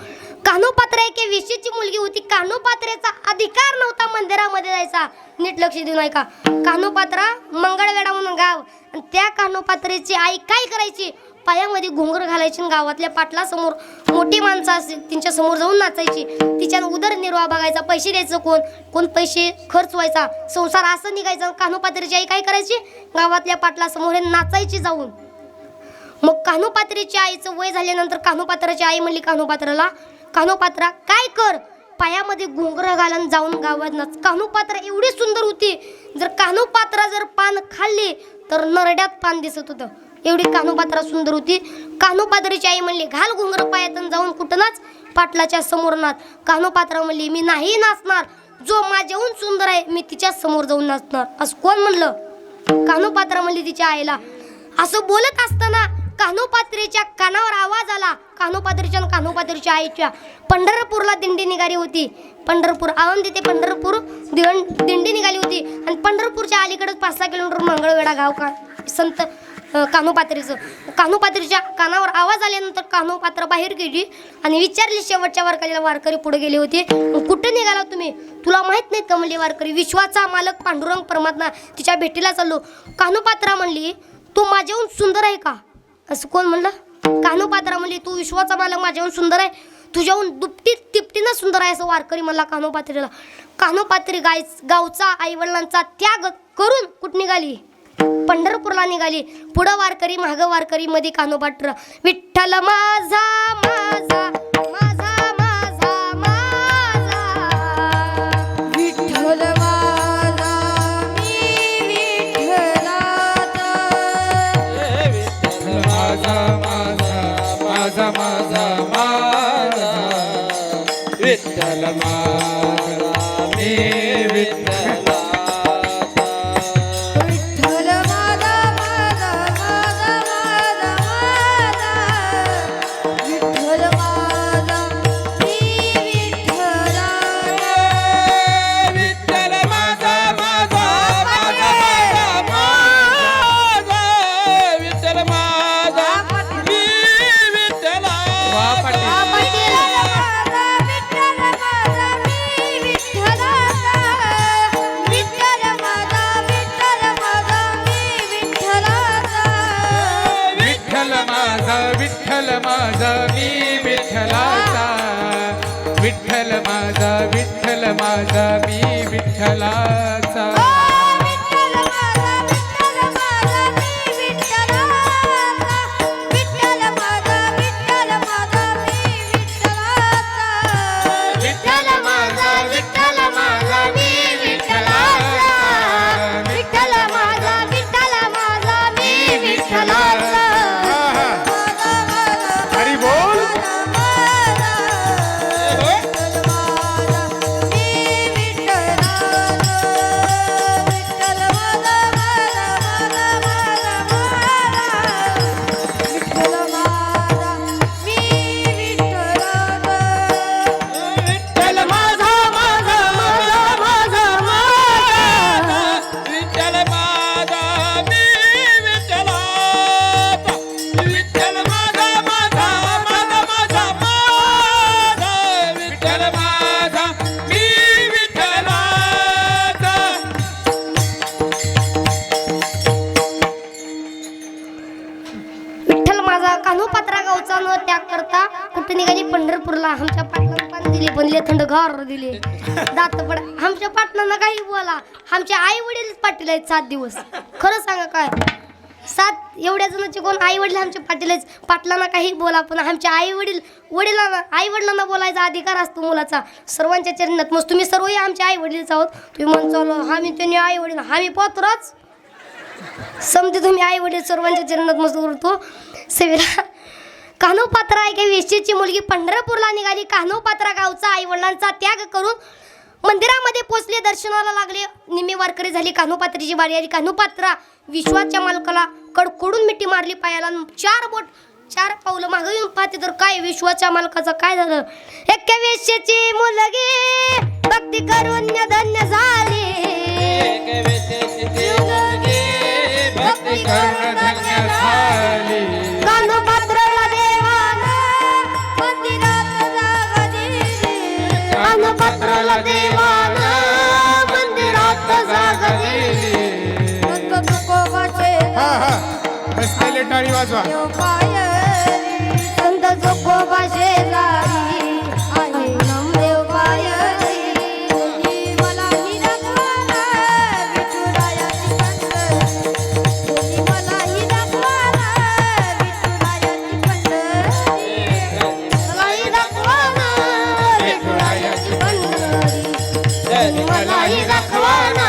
कान्होपात्र आहे की वेश्येची मुलगी होती. कान्होपात्रेचा अधिकार नव्हता मंदिरामध्ये जायचा. नीट लक्ष देऊ नका. कान्होपात्रा मंगळवेढा म्हणून गाव, आणि त्या कान्होपात्रेची आई काय करायची, पायामध्ये घुंगर घालायची आणि गावातल्या पाटलासमोर मोठी माणसं असतील त्यांच्या समोर जाऊन नाचायची. तिच्यानं उदरनिर्वाह बघायचा. पैसे द्यायचं कोण पैसे खर्च व्हायचा, संसार असं निघायचा. कान्होपात्रेची आई काय करायची, गावातल्या पाटलासमोर नाचायची जाऊन. मग कान्होपात्रेच्या आईचं वय झाल्यानंतर कान्होपात्राची आई म्हणली कान्होपात्राला, कान्होपात्रा काय कर, पायामध्ये घुंगर घालून जाऊन गावात नाच. कान्होपात्रा एवढी सुंदर होती, जर कान्होपात्रा जर पान खाल्ली तर नरड्यात पान दिसत होतं. एवढी कान्होपात्रा सुंदर होती. कान्होपात्रेची आई म्हणली घाल घुंगर पायातून जाऊन कुठं नाच, पाटलाच्या समोर नाच. कान्होपात्रा म्हणली मी नाही नाचणार, जो माझ्याहून सुंदर आहे मी तिच्या समोर जाऊन नाचणार. असं कोण म्हणलं, कान्होपात्रा म्हणली तिच्या आईला. असं बोलत असताना कान्होपात्रेच्या कानावर आवाज आला. कान्होपात्रेच्या आणि कान्होपात्रेच्या आईच्या पंढरपूरला दिंडी निघाली होती. पंढरपूर आळंदी ते पंढरपूर दिंडी निघाली होती. आणि पंढरपूरच्या अलीकडेच 5-6 किलोमीटर मंगळवेढा गाव का संत कान्होपात्रेच्या कानावर आवाज आल्यानंतर कान्होपात्रा बाहेर गेली आणि विचारली शेवटच्या वारकरीला. वारकरी पुढे गेले होते. कुठे निघाला तुम्ही, तुला माहित नाही का म्हणले वारकरी. विश्वाचा मालक पांडुरंग परमात्मा तिच्या भेटीला चाललो. कान्होपात्रा म्हणली तू माझ्याहून सुंदर आहे का, असं कोण म्हणलं. कान्होपात्रा म्हणली तू विश्वाचा मालक माझ्याहून सुंदर आहे, तुझ्याहून दुपटी तिपटीनं सुंदर आहे असं वारकरी म्हणला कान्होपात्रेला. कान्होपात्री गावचा आईवडिलांचा त्याग करून कुठं निघाली, पंढरपूरला निघाली. पुढं वारकरी मागं वारकरी, मध्ये कान्होपात्रा. विठ्ठल माझा माझा माझा माझा माझा विठ्ठल माझा मी विठ्ठलाचा. माझा माझा माझा माझा माझा विठ्ठल माझा मी विठ्ठलाचा. विठ्ठल माझा माझा माझा माझा माझा विठ्ठल माझा मी विठ्ठलाचा. विठ्ठल माझा माझा माझा माझा विठ्ठल माझा मी विठ्ठला. वा पाटील विठ्ठल माझा विठ्ठल माझा मी विठ्ठलाचा. विठ्ठल माझा विठ्ठल माझा मी विठ्ठलाचा. विठ्ठल माझा विठ्ठल माझा मी विठ्ठलाचा. विठ्ठल माझा विठ्ठल माझा मी विठ्ठलाचा. हरी बोल. विठ्ठल माझा माझा माझा माझा माझा विठ्ठल माझा मी विठ्ठलाचा. विठ्ठल माझा माझा माझा माझा माझा विठ्ठल माझा मी विठ्ठलाचा. विठ्ठल माझा कान्होपात्रा गावचा न त्याग करता कुठे निघाली पंढरपूरला. आमच्या पाटलांना पान दिले, बनले थंडगार दिले, दात पड. आमच्या पाटलांना काही बोला, आमचे आई वडील पाटील आहेत 7 दिवस. खरं सांगा काय सात एवढ्या जणांचे कोण आई वडील आमचे पाटीलच. पाटलांना काही बोला पण आमच्या आई वडिलांना बोलायचा अधिकार असतो मुलाचा. सर्वांच्या चरणात मग तुम्ही सर्वही आमचे आई वडीलच आहोत. तुम्ही म्हण चालू आम्ही त्यांनी आई वडील आम्ही पात्रच समजे तुम्ही आई वडील सर्वांच्या चरणात मस्त करतो सेवेला. कान्होपात्रा एका वेश्येची मुलगी पंढरपूरला निघाली. कान्होपात्रा गावचा आई वडिलांचा त्याग करून मंदिरामध्ये पोचले. दर्शनाला लागले. निम्मे वारकरी झाली. कान्होपात्रीची बारी आली. कान्होपात्रा विश्वाच्या मालकाला कडकडून मिठी मारली पायाला. 4 पावलं मागे येऊन पाहते तर काय विश्वाच्या मालकाचं काय झालं. एका वेश्येची मुलगी भक्ती करून धन्य झाली. भक्ती करून धन्य झाली. कान्होपात्राला देवानं मंदिरात जागा दिली. कान्होपात्राला देवानं मंदिरात जागा दिली. संत तुकोबाचे बसलेले टाळी वाजवा. संत तुकोबाचे लाडी आहे नामदेव पायरी. मलाही दाखवाना विठुरायाची पंढरी. मलाही दाखवाना विठुरायाची पंढरी. मलाही दाखवाना विठुरायाची पंढरी. मलाही दाखवाना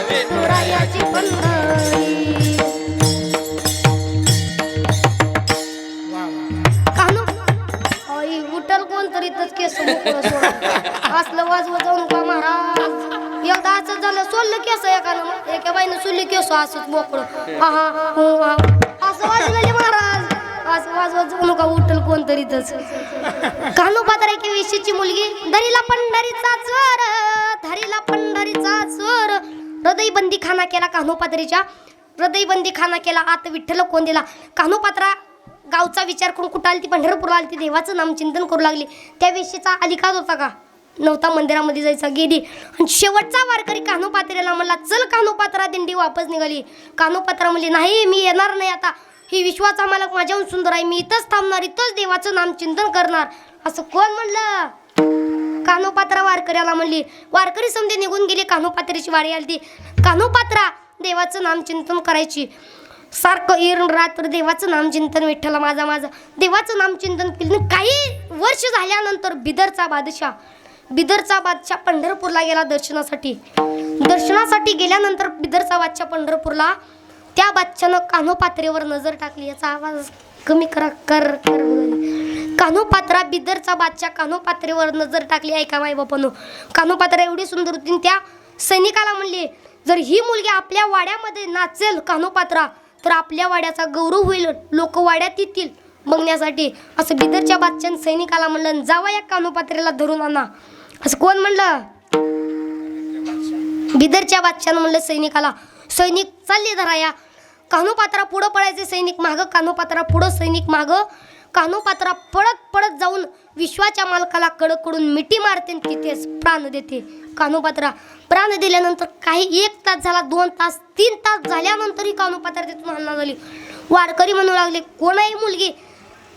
विठुरायाची पंढरी. उठल कोणतरी तर केस असलं वाजवत जाऊ नका महाराज. एकदा असं झालं सोडलं केस एका बाईनं सुली केस असंच मोकळं असं वाजवले महाराज. असं वाजवत जाऊ नका उठल कोणतरी तच. कान्होपात्रा एका वेश्येची मुलगी धरीला पंढरीचा चोर. धरीला पंढरीचा चोर. हृदयबंदी खाना केला कान्होपात्रीच्या. हृदयबंदी खाना केला. आत विठ्ठल कोण दिला. कान्होपात्रा गावचा विचार करून कुठं आली ती पंढरपूरला आली. ती देवाचं नामचिंतन करू लागली. त्या वेश्येचा अधिकार होता का नव्हता. मंदिरामध्ये जायचा गेली. आणि शेवटचा वारकरी कान्होपात्रेला म्हणला चल कान्होपात्रा. दिंडी वापस निघाली. कान्होपात्रा म्हणली नाही मी येणार नाही आता. ही विश्वाचा मालक माझ्याहून सुंदर आहे. मी इथंच थांबणार. इथंच देवाचं नामचिंतन करणार. असं कोण म्हणलं. कान्होपात्रा वारकऱ्याला म्हणली. वारकरी समजे निघून गेली. कान्होपात्रेची वारी आली. ती कान्होपात्रा देवाचं नामचिंतन करायची. सारखं येऊन रात्र देवाचं नामचिंतन. विठ्ठला माझा माझा देवाचं नामचिंतन केलं. काही वर्ष झाल्यानंतर बिदरचा बादशाह पंढरपूरला गेला दर्शनासाठी गेल्यानंतर बिदरचा बादशाह पंढरपूरला. त्या बादशानं कान्होपात्रेवर नजर टाकली. याचा आवाज कमी करा कर कान्होपात्रा बिदरचा बादशाह कान्होपात्रेवर नजर टाकली. ऐका माई बापानो. कान्होपात्रा एवढी सुंदर होती. त्या सैनिकाला म्हणली जर ही मुलगी आपल्या वाड्यामध्ये नाचेल कान्होपात्रा तर आपल्या वाड्याचा गौरव होईल. लोक वाड्यात येतील बघण्यासाठी. असं बिदरच्या बादशाह सैनिकाला म्हणलं जावा या कान्होपात्रेला धरून आणा. असं कोण म्हणलं. बिदरच्या बादशाहनं म्हणलं सैनिकाला. सैनिक चालले धराया. कान्होपात्रा पुढं पळायचे. सैनिक मागं. कान्होपात्रा पुढं. सैनिक मागं. कान्होपात्रा पळत जाऊन विश्वाच्या मालकाला कडकडून मिठी मारते. तिथेच प्राण देते. कान्होपात्रा प्राण दिल्यानंतर काही 1 तास झाला. 2 तास 3 तास झाल्यानंतरही कान्होपात्रा तिथून हलना झाली. वारकरी म्हणू लागले कोण आहे मुलगी.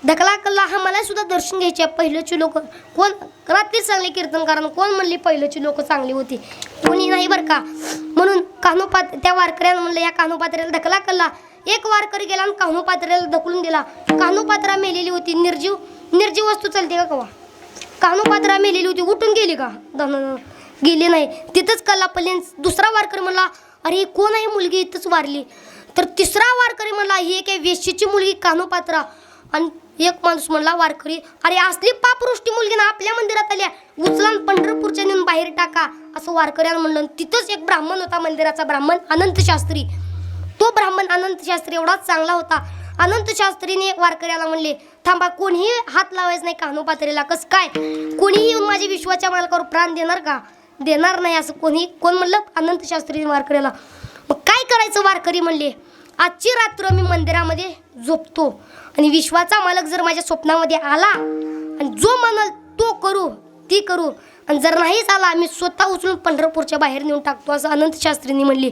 ढकला कल्ला हा मला सुद्धा दर्शन घ्यायचे. पहिल्याची लोक कोण रात्री चांगले कीर्तनकारांना कोण म्हणली पहिल्याची लोक चांगली होती. कोणी नाही बरं का. म्हणून त्या वारकऱ्यानं म्हणलं या कान्होपात्र्याला ढकला कल्ला. एक वारकरी गेला आणि कान्होपात्र्याला ढकलून दिला. कान्होपात्रा मेलेली होती. निर्जीव वस्तू चालते का कवा. कान्होपात्रा मेलेली होती. उठून गेली का गेली नाही. तिथंच कल्लापल्ली. दुसरा वारकरी म्हणला अरे कोण आहे मुलगी इथंच वारली. तर तिसरा वारकरी म्हणला ही एक वेश्येची मुलगी कान्होपात्रा. आणि एक माणूस म्हणला वारकरी अरे असली पापरुष्टी मुलगी ना आपल्या मंदिरात आल्या उचला पंढरपूरच्या नेऊन बाहेर टाका. असं वारकऱ्यानं म्हणलं. तिथंच एक ब्राह्मण होता मंदिराचा. ब्राह्मण अनंत शास्त्री. तो ब्राह्मण अनंत शास्त्री एवढाच चांगला होता. अनंत शास्त्रीने वारकऱ्याला म्हणले थांबा कोणीही हात लावायचं नाही कान्होपात्रेला. कसं काय कोणीही येऊन माझ्या विश्वाच्या मालकावर प्राण देणार का. देणार नाही असं कोण म्हणलं. अनंत शास्त्रीने वारकऱ्याला. मग काय करायचं. वारकरी म्हणले आजची रात्र मी मंदिरामध्ये झोपतो आणि विश्वाचा मालक जर माझ्या स्वप्नामध्ये आला आणि जो म्हणाल तो करू ती करू आणि जर नाहीच आला मी स्वतः उचलून पंढरपूरच्या बाहेर नेऊन टाकतो. असं अनंत शास्त्रींनी म्हणली.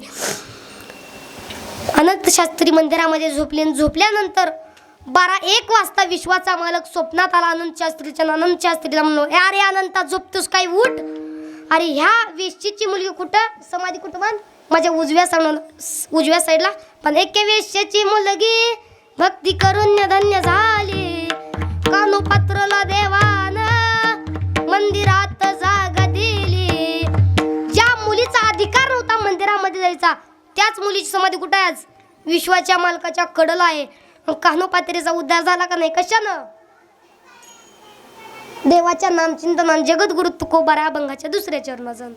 अनंत शास्त्री मंदिरामध्ये झोपले. झोपल्यानंतर 12-1 वाजता विश्वाचा मालक स्वप्नात आला. अनंत शास्त्रीला म्हणलो अरे अनंता झोपतोस काय उठ. अरे ह्या वेश्येची मुलगी कुठं समाधी कुठं मान माझ्या उजव्या साईडला पण एके वेश्येची मुलगी भक्ती करून धन्य झाली कानोपात्रला देवान मंदिरात जागा दिली ज्या मुलीचा अधिकार नव्हता मंदिरामध्ये जायचा त्याच मुलीची समाधी कुठं आहे आज विश्वाच्या मालकाच्या कडला आहे कानोपात्रीचा उद्धार झाला का नाही कशानं देवाच्या नामचिंतनान जगद्गुरु तुकोबारा अभंगाच्या दुसऱ्या चरणाचा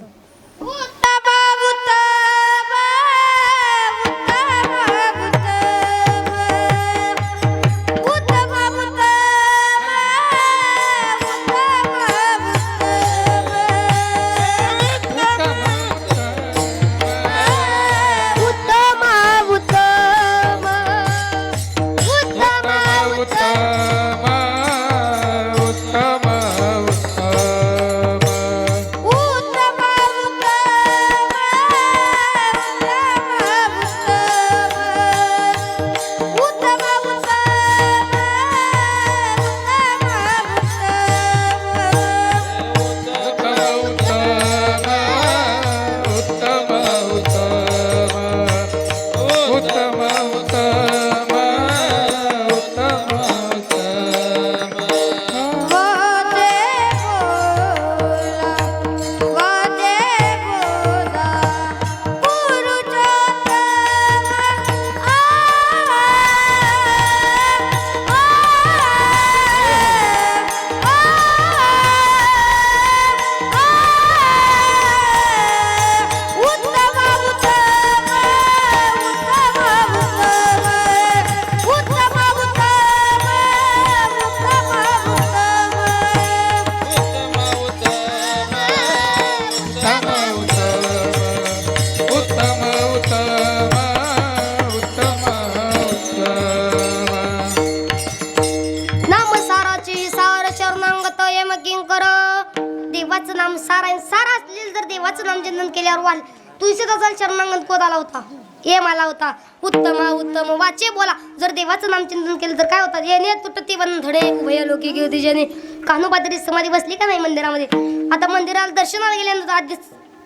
देवाचं नाम सारा असलेलं जर देवाचं नाम चिंतन केल्यावर वाल तुळशीदासाला शरणांगण कोद आला होता हे मला होता उत्तम वाचे बोला जर देवाचं नाम चिंतन केलं तर काय होतं येणे तुटती बंधडे उभय लोकी घेऊ ज्याने कान्होपात्री समाधी बसली का नाही मंदिरामध्ये आता मंदिराला दर्शनाला गेल्यानंतर आधी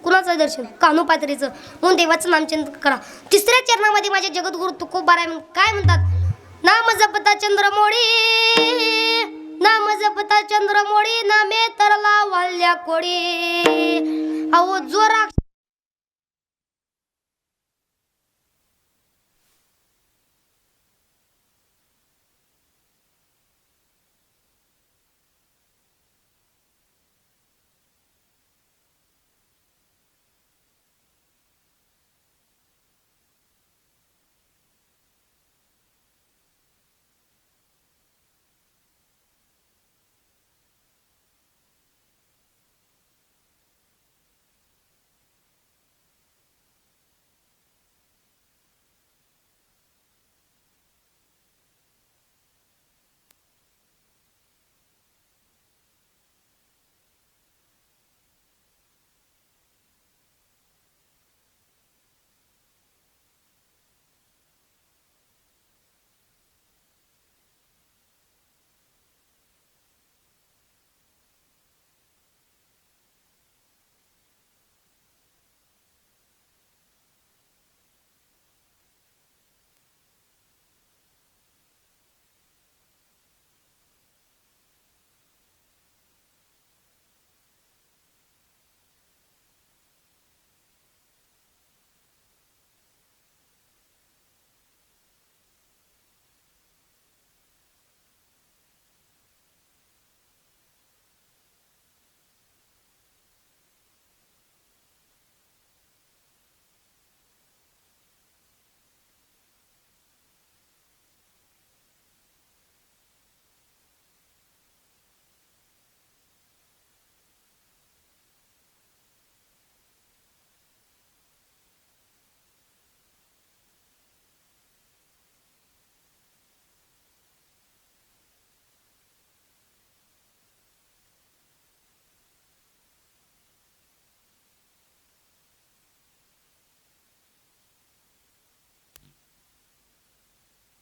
कुणाचं दर्शन कान्होपात्रीचं म्हणून देवाचं नामचिंतन करा तिसऱ्या चरणामध्ये माझे जगद्गुरु तुकोबारा काय म्हणतात नाम जपता चंद्रमोळी नामे तरला वाल्या कोडी अहो जोरा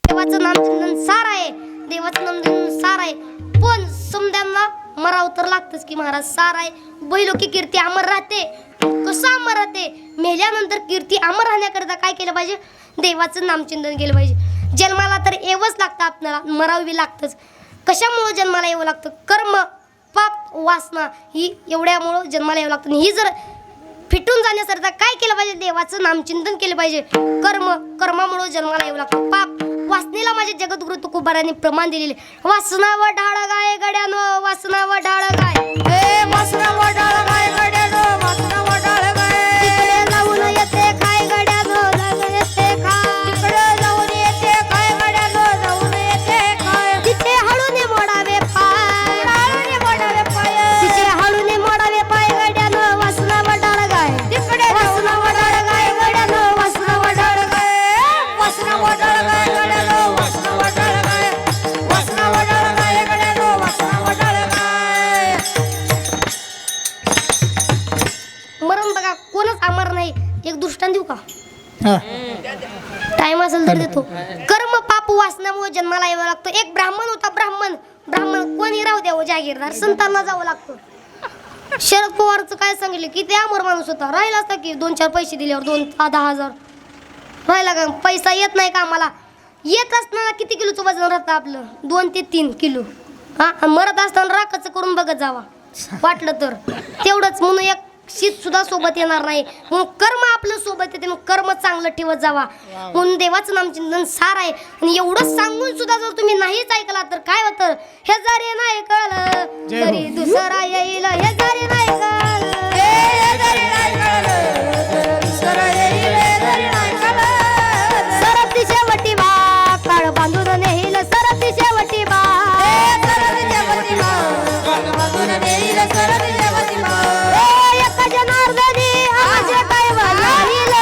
देवाचं नाम सार आहे देवाचं नाम सार आहे पण समद्यांना मराव तर लागतच की महाराज. सार आहे बैलो की कीर्ती अमर राहते. कसं अमर राहते? मेल्यानंतर कीर्ती अमर राहण्याकरता काय केलं पाहिजे? देवाचं नामचिंतन केलं पाहिजे. जन्माला तर येवंच लागतं, आपल्याला मरावी लागतंच. कशामुळं जन्माला यावं लागतं? कर्म, पाप, वासना ही एवढ्यामुळं जन्माला यावं लागतं. ही जर फिटून जाण्याकरता काय केलं पाहिजे? देवाचं नामचिंतन केलं पाहिजे. कर्मामुळं जन्माला यावं लागतं. पाप वासनेला माझ्या जगद्गुरु तुकोबारांनी प्रमाण दिलेले. वासना व ढाळ गाय गड्यानो, वासना व ढाळ गाय, ए वासना वडाळ गाय गड्यानो, वासना वडाळ गाय. तिकडे जाऊन येते काय गड्यानो, जाऊन येते काय. तिकडे जाऊन येते काय गड्यानो, जाऊन येते काय. तिथे हळूने मोडावे पाय, हळूने मोडावे पाय. तिचे हळूने मोडावे पाय गड्यानो, वासना व ढाळ गाय. तिकडे वासना वडाळ गाय गड्यानो, वासना वडाळ गाय. वासना वडाळ गाय गड्यानो, वासना वडाळ गाय. वासना वडाळ गाय गड्यानो, वासना वडाळ गाय. मरण बघा कोणच अमर नाही. एक दृष्टांत देऊ का? टाइम असेल तर देतो. कर्म, पाप, वासनामुळे जन्माला यावं लागतं. एक ब्राह्मण होता. ब्राह्मण कोणी राहू द्या, जागीरदार संतांना जावं लागतं. शरद पवारचं काय सांगितलं की ते अमर माणूस होता. राहिला असता की 2-4 पैसे दिल्यावर 2-10,000 राहिला का? पैसा येत नाही का आम्हाला? येत असताना किती किलोचं वजन राहतं आपलं? 2 ते 3 किलो. हा, मरत असताना राखचं करून बघत जावा वाटलं तर. तेवढंच म्हणून एक शीत सुद्धा सोबत येणार नाही. म्हणून कर्म आपलं सोबत येते. मग कर्म चांगलं ठेवत जावा. म्हणून देवाचं नामचिंतन सार आहे. आणि एवढं सांगून सुद्धा जर तुम्ही नाहीच ऐकला तर काय होतं? हे जरी नाही कळलं तरी दुसरा येईल. हे जरी नाही कळलं, ए जरी नाही कळलं, दुसरं येईल. जरी नाही कळलं, सरती शेवटी बा काळ बांधून नेईल. सरती शेवटी बा, सरतीच्या वतीला काळ बांधून नेईल. सरतीच्या वतीला एका जनार्दनी आमचे काय वाजाईल.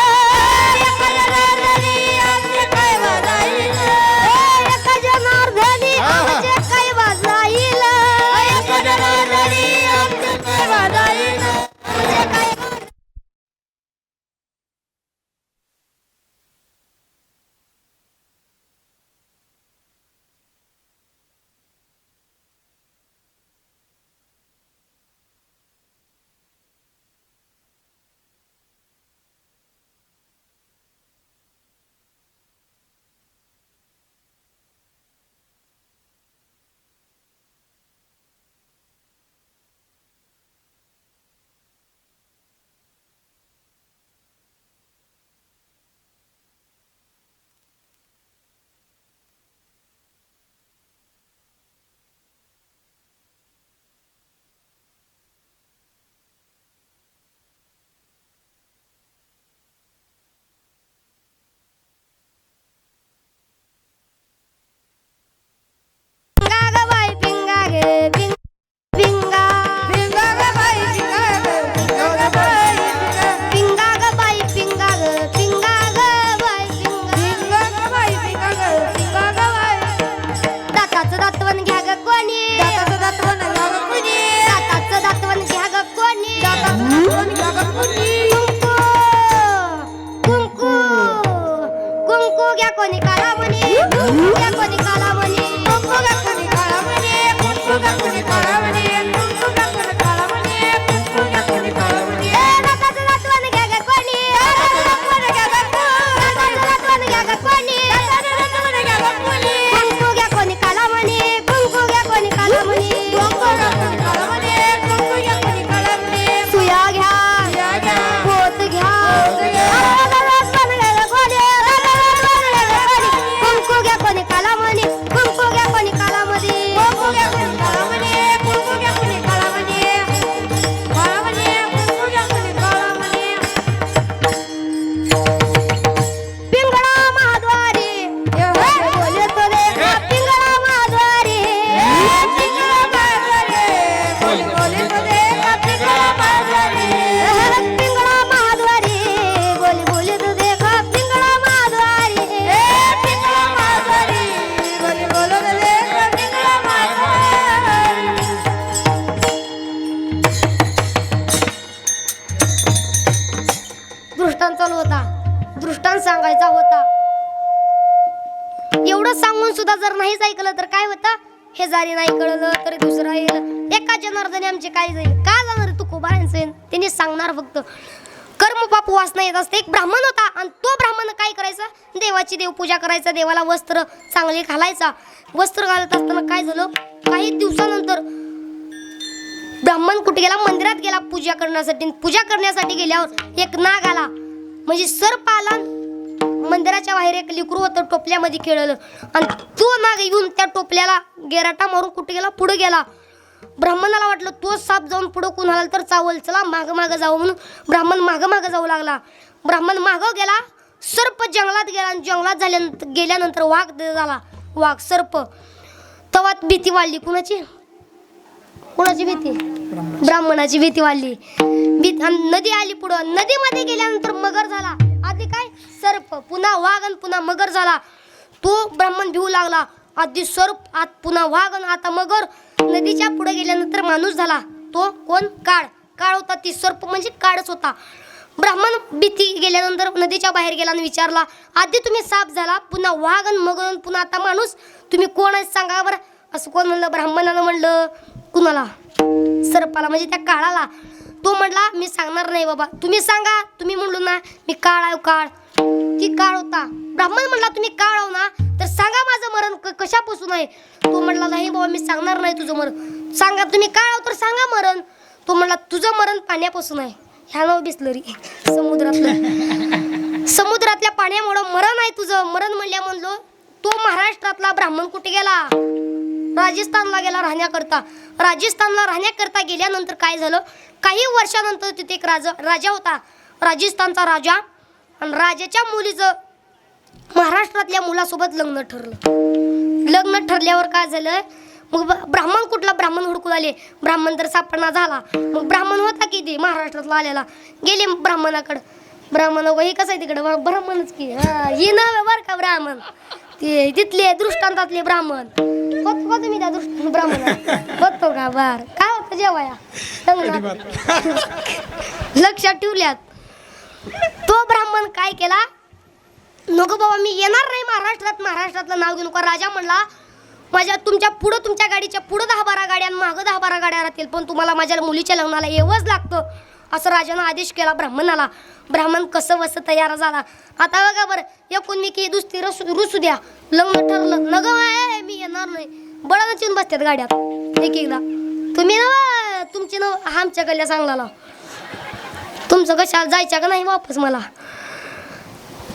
एका जनार्दनी आमचे काय वाजाईल. एका जनार्दनी आमचे काय वाजाईल. एका जनार्दनी आमचे काय वाजाईल. सांगून सुद्धा जर नाहीच ऐकलं तर काय होतं? हे जारी नाही कळलं तरी दुसरा येईल, एका जनार्दने आमचे काय जाईल, का जाणार तू कोबारायचं, त्यांनी सांगणार फक्त. कर्म पाप वासना येत असते. एक ब्राह्मण होता आणि तो ब्राह्मण काय करायचा, देवाची देवपूजा करायचा, देवाला वस्त्र चांगले घालायचा. वस्त्र घालत असताना काय झालं, काही दिवसानंतर ब्राह्मण कुठे गेला, मंदिरात गेला पूजा करण्यासाठी. पूजा करण्यासाठी गेल्यावर एक नाग आला, म्हणजे सर्प आला. मंदिराच्या बाहेर एक लिकरू होतं टोपल्यामध्ये खेळलं आणि तो नाग येऊन त्या टोपल्याला गेराटा मारून कुठे गेला, पुढे गेला. ब्राह्मणाला वाटलं तो साप जाऊन पुढं कुणाला तर चावल, चला मागं मागं जाऊ म्हणून ब्राह्मण मागं मागं जाऊ लागला. ब्राह्मण मागं गेला, सर्प जंगलात गेला आणि जंगलात गेल्यानंतर वाघ झाला, वाघ सर्प. तेव्हा भीती वाढली. कुणाची भीती, ब्राह्मणाची भीती वाढली. नदी आली पुढं, नदीमध्ये गेल्यानंतर मगर झाला. आधी काय सर्प, पुन्हा वाघ आणि पुन्हा मगर झाला. तो ब्राह्मण भिवू लागला, आधी सर्प आत पुन्हा वाघ आणि आता मगर. नदीच्या पुढे गेल्यानंतर माणूस झाला. तो कोण, काळ होता. ती सर्प म्हणजे काळच होता. ब्राह्मण भीती गेल्यानंतर नदीच्या बाहेर गेला आणि विचारला, आधी तुम्ही साप झाला, पुन्हा वाघ आणि मगर, पुन्हा आता माणूस, तुम्ही कोण आहे सांगा बरं. असं कोण म्हणलं, ब्राह्मणानं म्हणलं. कुणाला, सर्पाला म्हणजे त्या काळाला. तो म्हणला मी सांगणार नाही बाबा, तुम्ही सांगा. तुम्ही म्हणलो ना मी काळ आहे, काळ ती काळ होता. ब्राह्मण म्हणला तुम्ही काळ आहो ना, तर सांगा माझं मरण कशापासून आहे. तो म्हणला नाही बाबा मी सांगणार नाही तुझं मरण. सांगा तुम्ही काळ आहो तर सांगा मरण. तो म्हणला तुझं मरण पाण्यापासून आहे. ह्या नाव बिसलरी समुद्रातल्या पाण्यामुळं मरण आहे तुझं. मरण म्हणलो. तो महाराष्ट्रातला ब्राह्मण कुठे गेला, राजस्थानला गेला राहण्याकरता. राजस्थानला राहण्याकरता गेल्यानंतर काय झालं, काही वर्षानंतर तिथे एक राजा होता, राजस्थानचा राजा. आणि राजाच्या मुलीचं महाराष्ट्रातल्या मुलासोबत लग्न ठरलं. लग्न ठरल्यावर काय झालं, मग ब्राह्मण कुठला, ब्राह्मण हुडकून आले. ब्राह्मण तर सापडा झाला. मग ब्राह्मण होता की ते महाराष्ट्रातला आलेला, गेले ब्राह्मणाकडं. ब्राह्मण वही कसं आहे तिकडं, ब्राह्मणच की ही नाव बर का ब्राह्मण, ते तिथले दृष्टांतातले ब्राह्मण. होतो का तुम्ही त्या ब्राह्मण, होतो का, बर काय होतं जेवाया लक्षात ठेवल्यात. तो ब्राह्मण काय केला, नको बाबा मी येणार नाही महाराष्ट्रातलं नाव घेऊ नका. राजा म्हणला माझ्या तुमच्या पुढं, तुमच्या गाडीच्या पुढं 10-12 गाड्या आणि मागं 10-12 गाड्या राहतील, पण तुम्हाला माझ्या मुलीच्या लग्नाला येवंच लागतं, असं राजानं आदेश केला ब्राह्मणाला. ब्राह्मण कसं वसं तयार झाला. आता बघा बरं, एकूण मी की दुसरी रुसू द्या, लग्न ठरलं, नग मी येणार नाही. बळानं चिऊन बसतात गाड्यात एक एकदा. तुम्ही ना तुमची ना आमच्या गल्ल्या सांगला, तुमचं कशाला जायच्या का नाही वापस मला.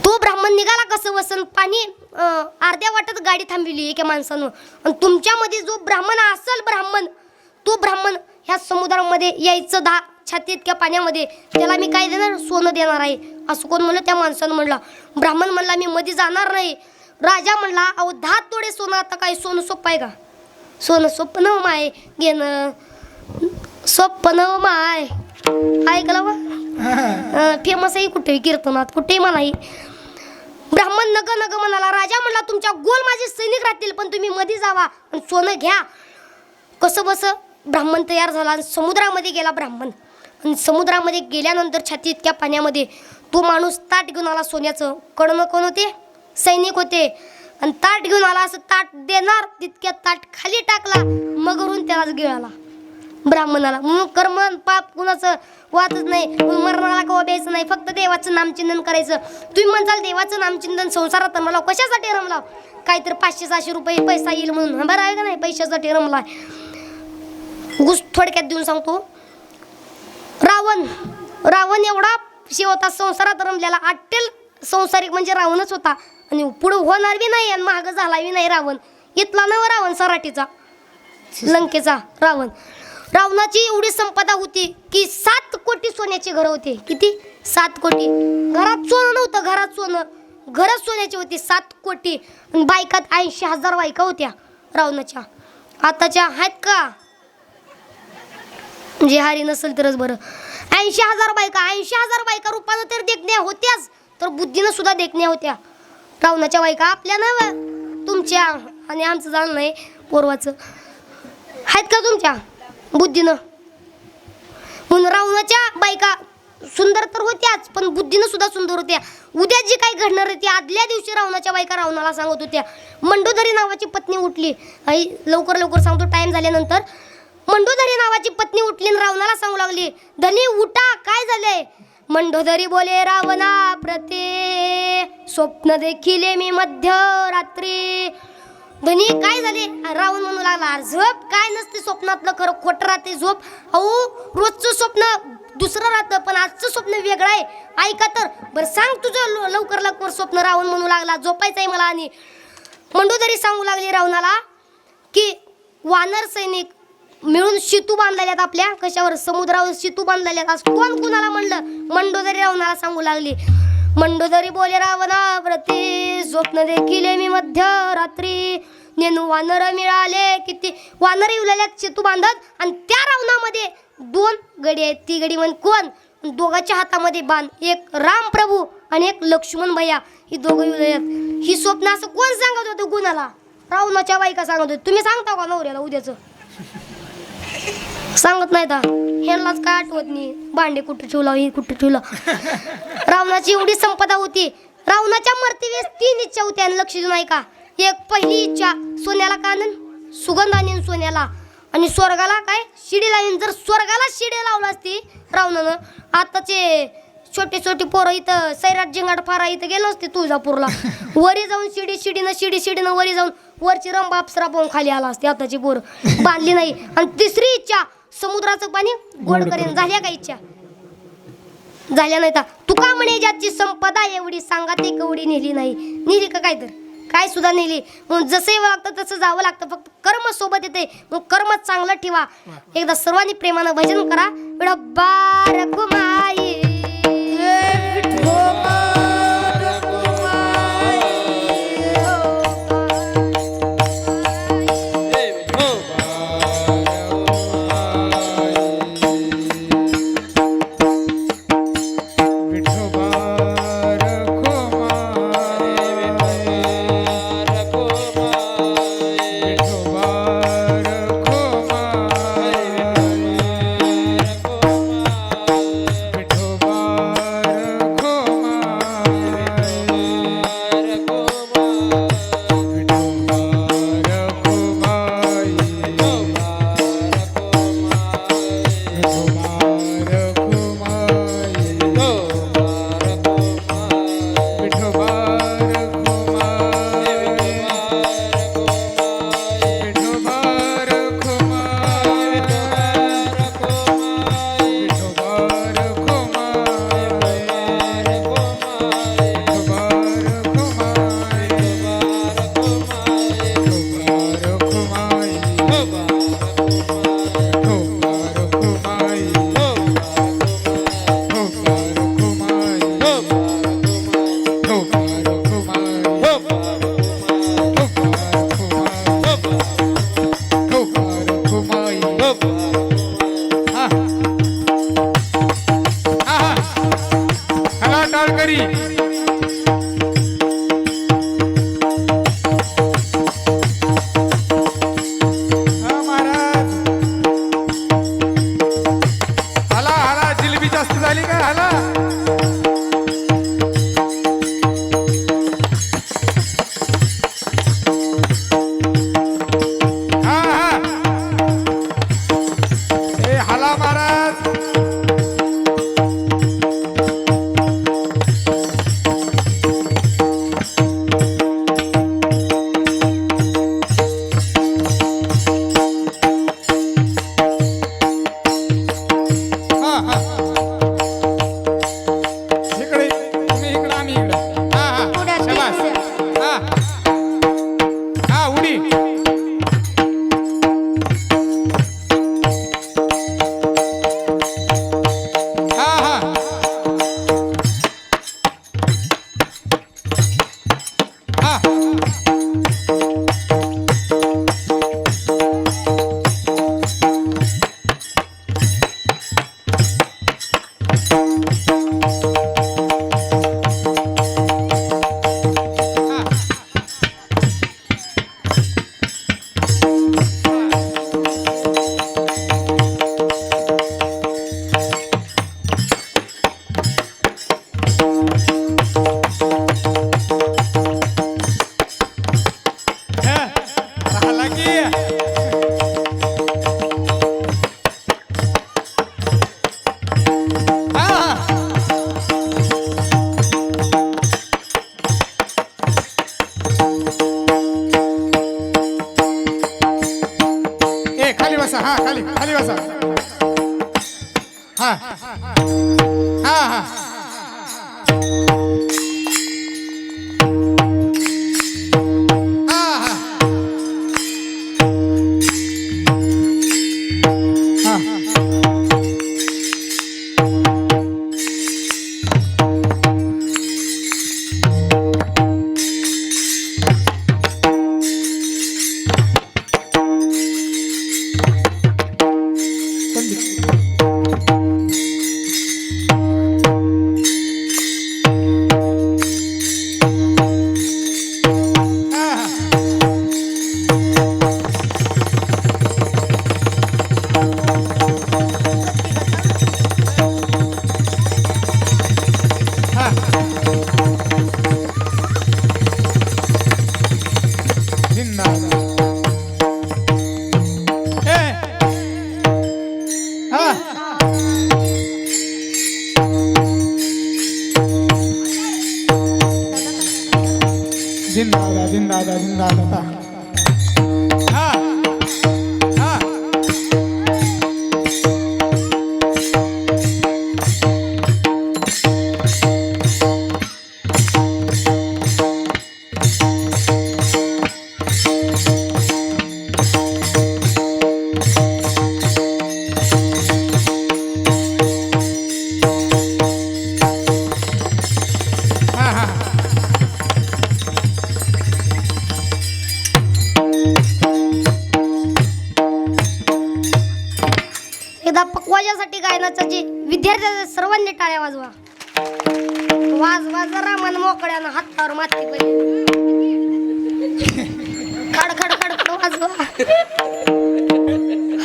तो ब्राह्मण निघाला कसं वसन, पाणी अर्ध्या वाटत गाडी थांबविली एका माणसानं. आणि तुमच्यामध्ये जो ब्राह्मण असल ब्राह्मण, तो ब्राह्मण ह्या समुद्रामध्ये यायचं 10 छाती इतक्या पाण्यामध्ये, त्याला मी काय देणार, सोनं देणार आहे, असं कोण म्हणलं, त्या माणसानं म्हणला. ब्राह्मण म्हणला मी मध्ये जाणार नाही. राजा म्हणला अहो 10 तोडे सोनं, आता काय सोनं सोपं आहे का, सोनं सोपं नव माय घेणं, सोपं नव माय ऐकलं बा, फेमस आहे कुठेही कीर्तनात, कुठेही म्हणाही. ब्राह्मण नग नग म्हणाला. राजा म्हणला तुमच्या गोल माझे सैनिक राहतील, पण तुम्ही मध्ये जावा आणि सोनं घ्या. कसं बस ब्राह्मण तयार झाला आणि समुद्रामध्ये गेला ब्राह्मण. आणि समुद्रामध्ये गेल्यानंतर छाती इतक्या पाण्यामध्ये तो माणूस ताट घेऊन आला सोन्याचं. कडनं कोण होते, सैनिक होते. आणि ताट घेऊन आला, असं ताट देणार तितक्या ताट खाली टाकला, मगरून त्यालाच गिळाला ब्राह्मणाला. म्हणून कर्म पाप कुणाचं वाचत नाही, मरणाला कवा द्यायचं नाही, फक्त देवाचं नामचिंतन करायचं. तुम्ही म्हणताल देवाचं नामचिंतन संसारात रमलाव, कशासाठी रमलाव, काहीतरी 500-600 रुपये पैसा येईल म्हणून, बरं आहे का नाही, पैशासाठी रमला. थोडक्यात देऊन सांगतो, रावण एवढा शिव होता संसारात रमलेला, अट्टेल संसारिक म्हणजे रावणच होता. आणि पुढे होणार बी नाही आणि महाग झाला बी नाही रावण. इथला नवा रावण सराटीचा, लंकेचा रावण. रावणाची एवढी संपदा होती की 7 कोटी सोन्याचे घर होते. किती, 7 कोटी. घरात सोनं नव्हतं, घरात सोन्याची होती 7 कोटी. आणि बायकात 80,000 बायका होत्या रावणाच्या. आताच्या आहेत का, जे हारी नसेल तरच बरं. 80,000 बायका रूपानं तर देखण्या होत्याच, तर बुद्धीनं सुद्धा देखण्या होत्या रावणाच्या बायका. आपल्या ना तुमच्या आणि आमचं जाणं नाही पोरवाचं, आहेत का तुमच्या बुद्धीनं. म्हणून रावणाच्या बायका सुंदर तर होत्याच, पण बुद्धीनं सुद्धा सुंदर होत्या. उद्या जी काही घडणार आहे ती आदल्या दिवशी रावणाच्या बायका रावणाला सांगत होत्या. मंडोदरी नावाची पत्नी उठली. आई लवकर लवकर सांगतो, टाइम झाल्यानंतर. मंडोदरी नावाची पत्नी उठली आणि रावणाला सांगू लागली, धनी उठा, काय झालंय? मंडोदरी बोले, रावणा प्रते स्वप्न देखिले मी मध्यरात्री. धनी काय झाले? रावण म्हणू लागला, झोप काय नसते स्वप्नातलं, खरं खोटं राहते झोप. अहो रोजचं स्वप्न दुसरं राहतं, पण आजचं स्वप्न वेगळं आहे. ऐका तर बरं, सांग तुझं लवकर लवकर स्वप्न. रावण म्हणू लागला, झोपायचं आहे मला. आणि मंडोदरी सांगू लागली रावणाला की वानर सैनिक मिळून सेतू बांधलेल्यात आपल्या कशावर, समुद्रावर सेतू बांधलेल्यात. आज कोण कुणाला म्हणलं? मंडोदरी रावणाला सांगू लागली. मंडोदरी बोले, रावणा प्रती स्वप्न देखील मी मध्यरात्री नेनू वानर मिळाले. किती वानर येऊल्यात सेतू बांधत, आणि त्या रावणामध्ये 2 गडी आहेत. ती गडी म्हणजे कोण? दोघांच्या हातामध्ये बाण, एक राम प्रभू आणि एक लक्ष्मण भैया. ही दोघं येऊल्यात. ही स्वप्न असं कोण सांगत होतं गुणाला? रावणाच्या बायका सांगत होते. तुम्ही सांगता का नवऱ्याला उद्याचं? सांगत नाही का? ह्यालाच काय आठवत नाही, भांडे कुठं ठेवला, ही कुठं ठेवला. रावणाची एवढी संपदा होती. रावणाच्या मरतेवेळेस 3 इच्छा होत्या आणि लक्ष देऊ नाही का. एक पहिली इच्छा, सोन्याला कानन, सुगंध आणीन सोन्याला, आणि स्वर्गाला काय शिडी लावीन. जर स्वर्गाला शिडी लावला असती रावणानं, आताचे छोटे छोटे पोरं इथं सैराट जिंगाट फारा इथं गेलो असते तुळजापूरला. वरी जाऊन शिडीनं वरी जाऊन वरची रंबा अप्सरा पाहून खाली आला असते. आताची पोरं बांधली नाही. आणि तिसरी इच्छा, समुद्राचं पाणी गोड करेन. झाल्या का इच्छा? झाल्या नाही. तुका म्हणे, ज्याची संपदा एवढी सांगा ती कवडी नेली नाही. नेली का? काय तर काय सुद्धा नेली. मग जसं यावं लागतं तसं जावं लागतं. फक्त कर्म सोबत येते, मग कर्म चांगलं ठेवा. एकदा सर्वांनी प्रेमानं भजन करा. विडोबा रखुमाई जिंदाबाद जिंदाबाद जिंदाबाद हा हा एकदा पकवाजासाठी गायनाचा जे विद्यार्थी सर्वांनी टाळ्या वाजवा. वाजवा जरा मन मोकळ्यानं हातावर माती पडली. खड खड खड खड वाजवा.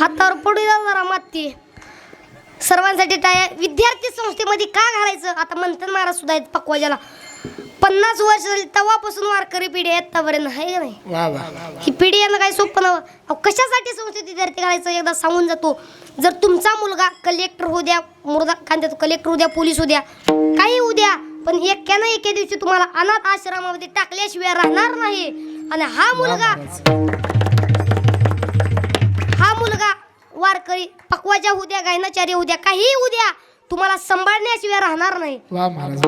हातावर पडू द्या जरा माती. सर्वांसाठी टाळ्या. विद्यार्थी संस्थेमध्ये का घालायचं आता म्हणतात महाराज सुद्धा आहेत पकवाजाला. 50 वर्ष झाली तेव्हापासून वारकरी पिढी आहेत आतापर्यंत आहे का नाही. वा वा ही पिढी यांना काही सोपं नव्हतं. अहो, कशासाठी संस्थेत विद्यार्थी घालायचं एकदा सांगून जातो. जर तुमचा मुलगा कलेक्टर होऊ द्या, मुलगा काय म्हणतात कलेक्टर होऊ द्या, पोलीस होऊ द्या, काही होऊ द्या, पण एका दिवशी तुम्हाला अनाथ आश्रमामध्ये टाकल्याशिवाय राहणार नाही. आणि हा मुलगा वारकरी पकवाजा होऊ द्या, गायनाचार्य होऊ द्या, काही होऊ द्या, तुम्हाला सांभाळण्याशिवाय राहणार नाही. वा महाराज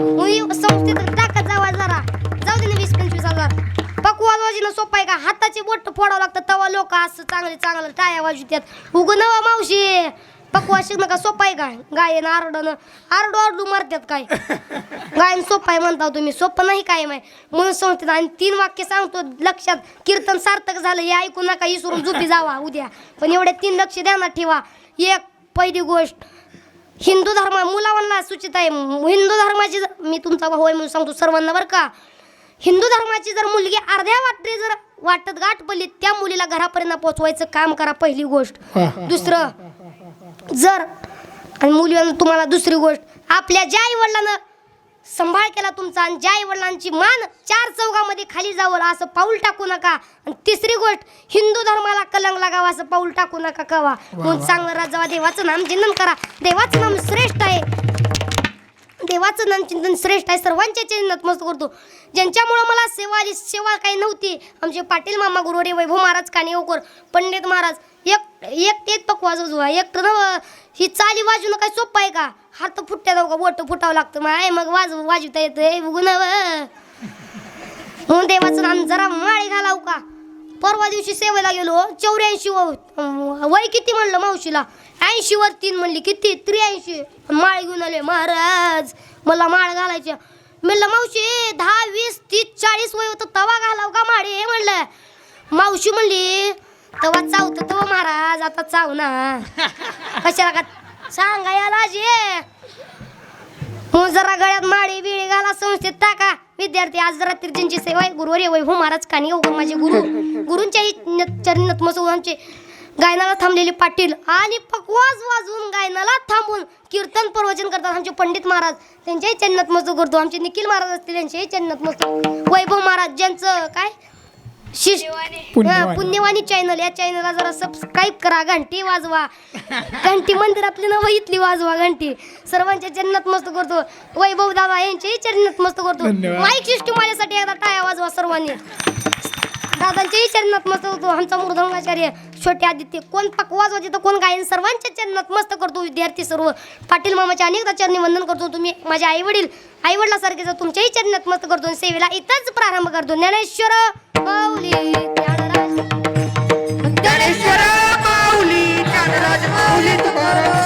संस्थेत टाकत जावा जरा. जाऊ दे ना 20-25 हजार. पकवाज वाजणं सोपं आहे का. हाताची बोट फोडावं लागतं तेव्हा लोक असं चांगलं टाळ्या वाजवतात. उगं नवा मावशी पकवाज शिकणं का सोपं आहे का. गायन आरडू मारतात काय. गायन सोपं आहे म्हणता तुम्ही. सोपं नाही काय माय. म्हणून संस्थेत आणि 3 वाक्य सांगतो लक्षात. कीर्तन सार्थक झालं हे ऐकू नका, इसरून झोपी जावा उद्या. पण एवढे 3 लक्ष ध्यानात ठेवा. एक पहिली गोष्ट हिंदू धर्म मुलांना सूचित आहे. हिंदू धर्माची मी तुमचा भाऊ आहे म्हणून सांगतो सर्वांना बरं का. हिंदू धर्माची जर मुलगी अर्ध्या वाटे जर वाटत गाठ पडली त्या मुलीला घरापर्यंत पोहोचवायचं काम करा पहिली गोष्ट. दुसरं जर आणि मुलींना तुम्हाला दुसरी गोष्ट आपल्या ज्या आई वडिलांना सांभाळ केला तुमचा आणि ज्या आई वडिलांची मान 4 चौघामध्ये खाली जावं असं पाऊल टाकू नका. आणि तिसरी गोष्ट हिंदू धर्माला कलंक लागावा असं पाऊल टाकू नका कवा. म्हणून चांगलं राजावा देवाचं नाम चिंतन करा. देवाचं नाम श्रेष्ठ आहे. देवाचं नाम चिंतन श्रेष्ठ आहे. सर्वांच्या चिंतनात मस्त करतो. ज्यांच्यामुळं मला सेवा काही नव्हती आमचे पाटील मामा गुरुवारी वैभव महाराज कानिवकर पंडित महाराज एक पकवाज वाजवा. एक ही चाली वाजवणं काय सोपं आहे का. हात फुटत्या जाऊ का बोट फुटावं लागतं मग वाजवता येतं बघून. म्हणून देवाचं नाम जरा माळी घालाव का. परवा दिवशी सेवेला गेलो 84 वय किती म्हणलं मावशीला. 80 वर 3 म्हणली किती 83. माळ घेऊन आले महाराज मला माळ घालायची. म्हणलं मावशी 10 20 30 40 वय होतं तवा घालाव का माळे म्हणलं. मावशी म्हणली तवा चावतं तवा महाराज आता चाव ना कशाला का सांगायला जे. मग जरा गळ्यात माळी बिळी घाला संस्थेत टाका. विद्यार्थी आज रात्री त्यांची सेवा आहे गुरुवारी वैभव महाराज कानिवकर माझे गुरूंच्याही चरणी नतमस्तक आमचे गायनाला थांबलेले पाटील आणि पकवाज वाजवून गायनाला थांबून कीर्तन प्रवचन करतात आमचे पंडित महाराज त्यांच्याही चरणी नतमस्तक करतो. आमचे निखिल महाराज असतील त्यांच्याही चरणी नतमस्तक. वैभव महाराज ज्यांचं काय पुण्यवाणी चॅनल या चॅनलला जरा सबस्क्राईब करा. घंटी वाजवा. घंटी मंदिरातली नव इथली वाजवा घंटी. सर्वांच्या चरणात मस्त करतो. वैभव दादा यांच्याही चरणात मस्त करतो. माईक सिस्टम माझ्यासाठी एकदा टाळ्या वाजवा सर्वांनी. दादांच्याही चरणात मस्त होतो. आमचा मृदंगाचार्य छोटे आदित्य कोण पकवाज वाजवतो तर कोण गायन सर्वांच्या चरणात मस्त करतो. विद्यार्थी सर्व पाटील मामाच्या अनेकदा चरणी वंदन करतो. तुम्ही माझे आईवडिलासारखे जर तुमच्याही चरणात मस्त करतो. सेवेला इथंच प्रारंभ करतो. ज्ञानेश्वर माऊली ज्ञानराज ज्ञानेश्वर माऊली ज्ञानराज माऊली तुकाराम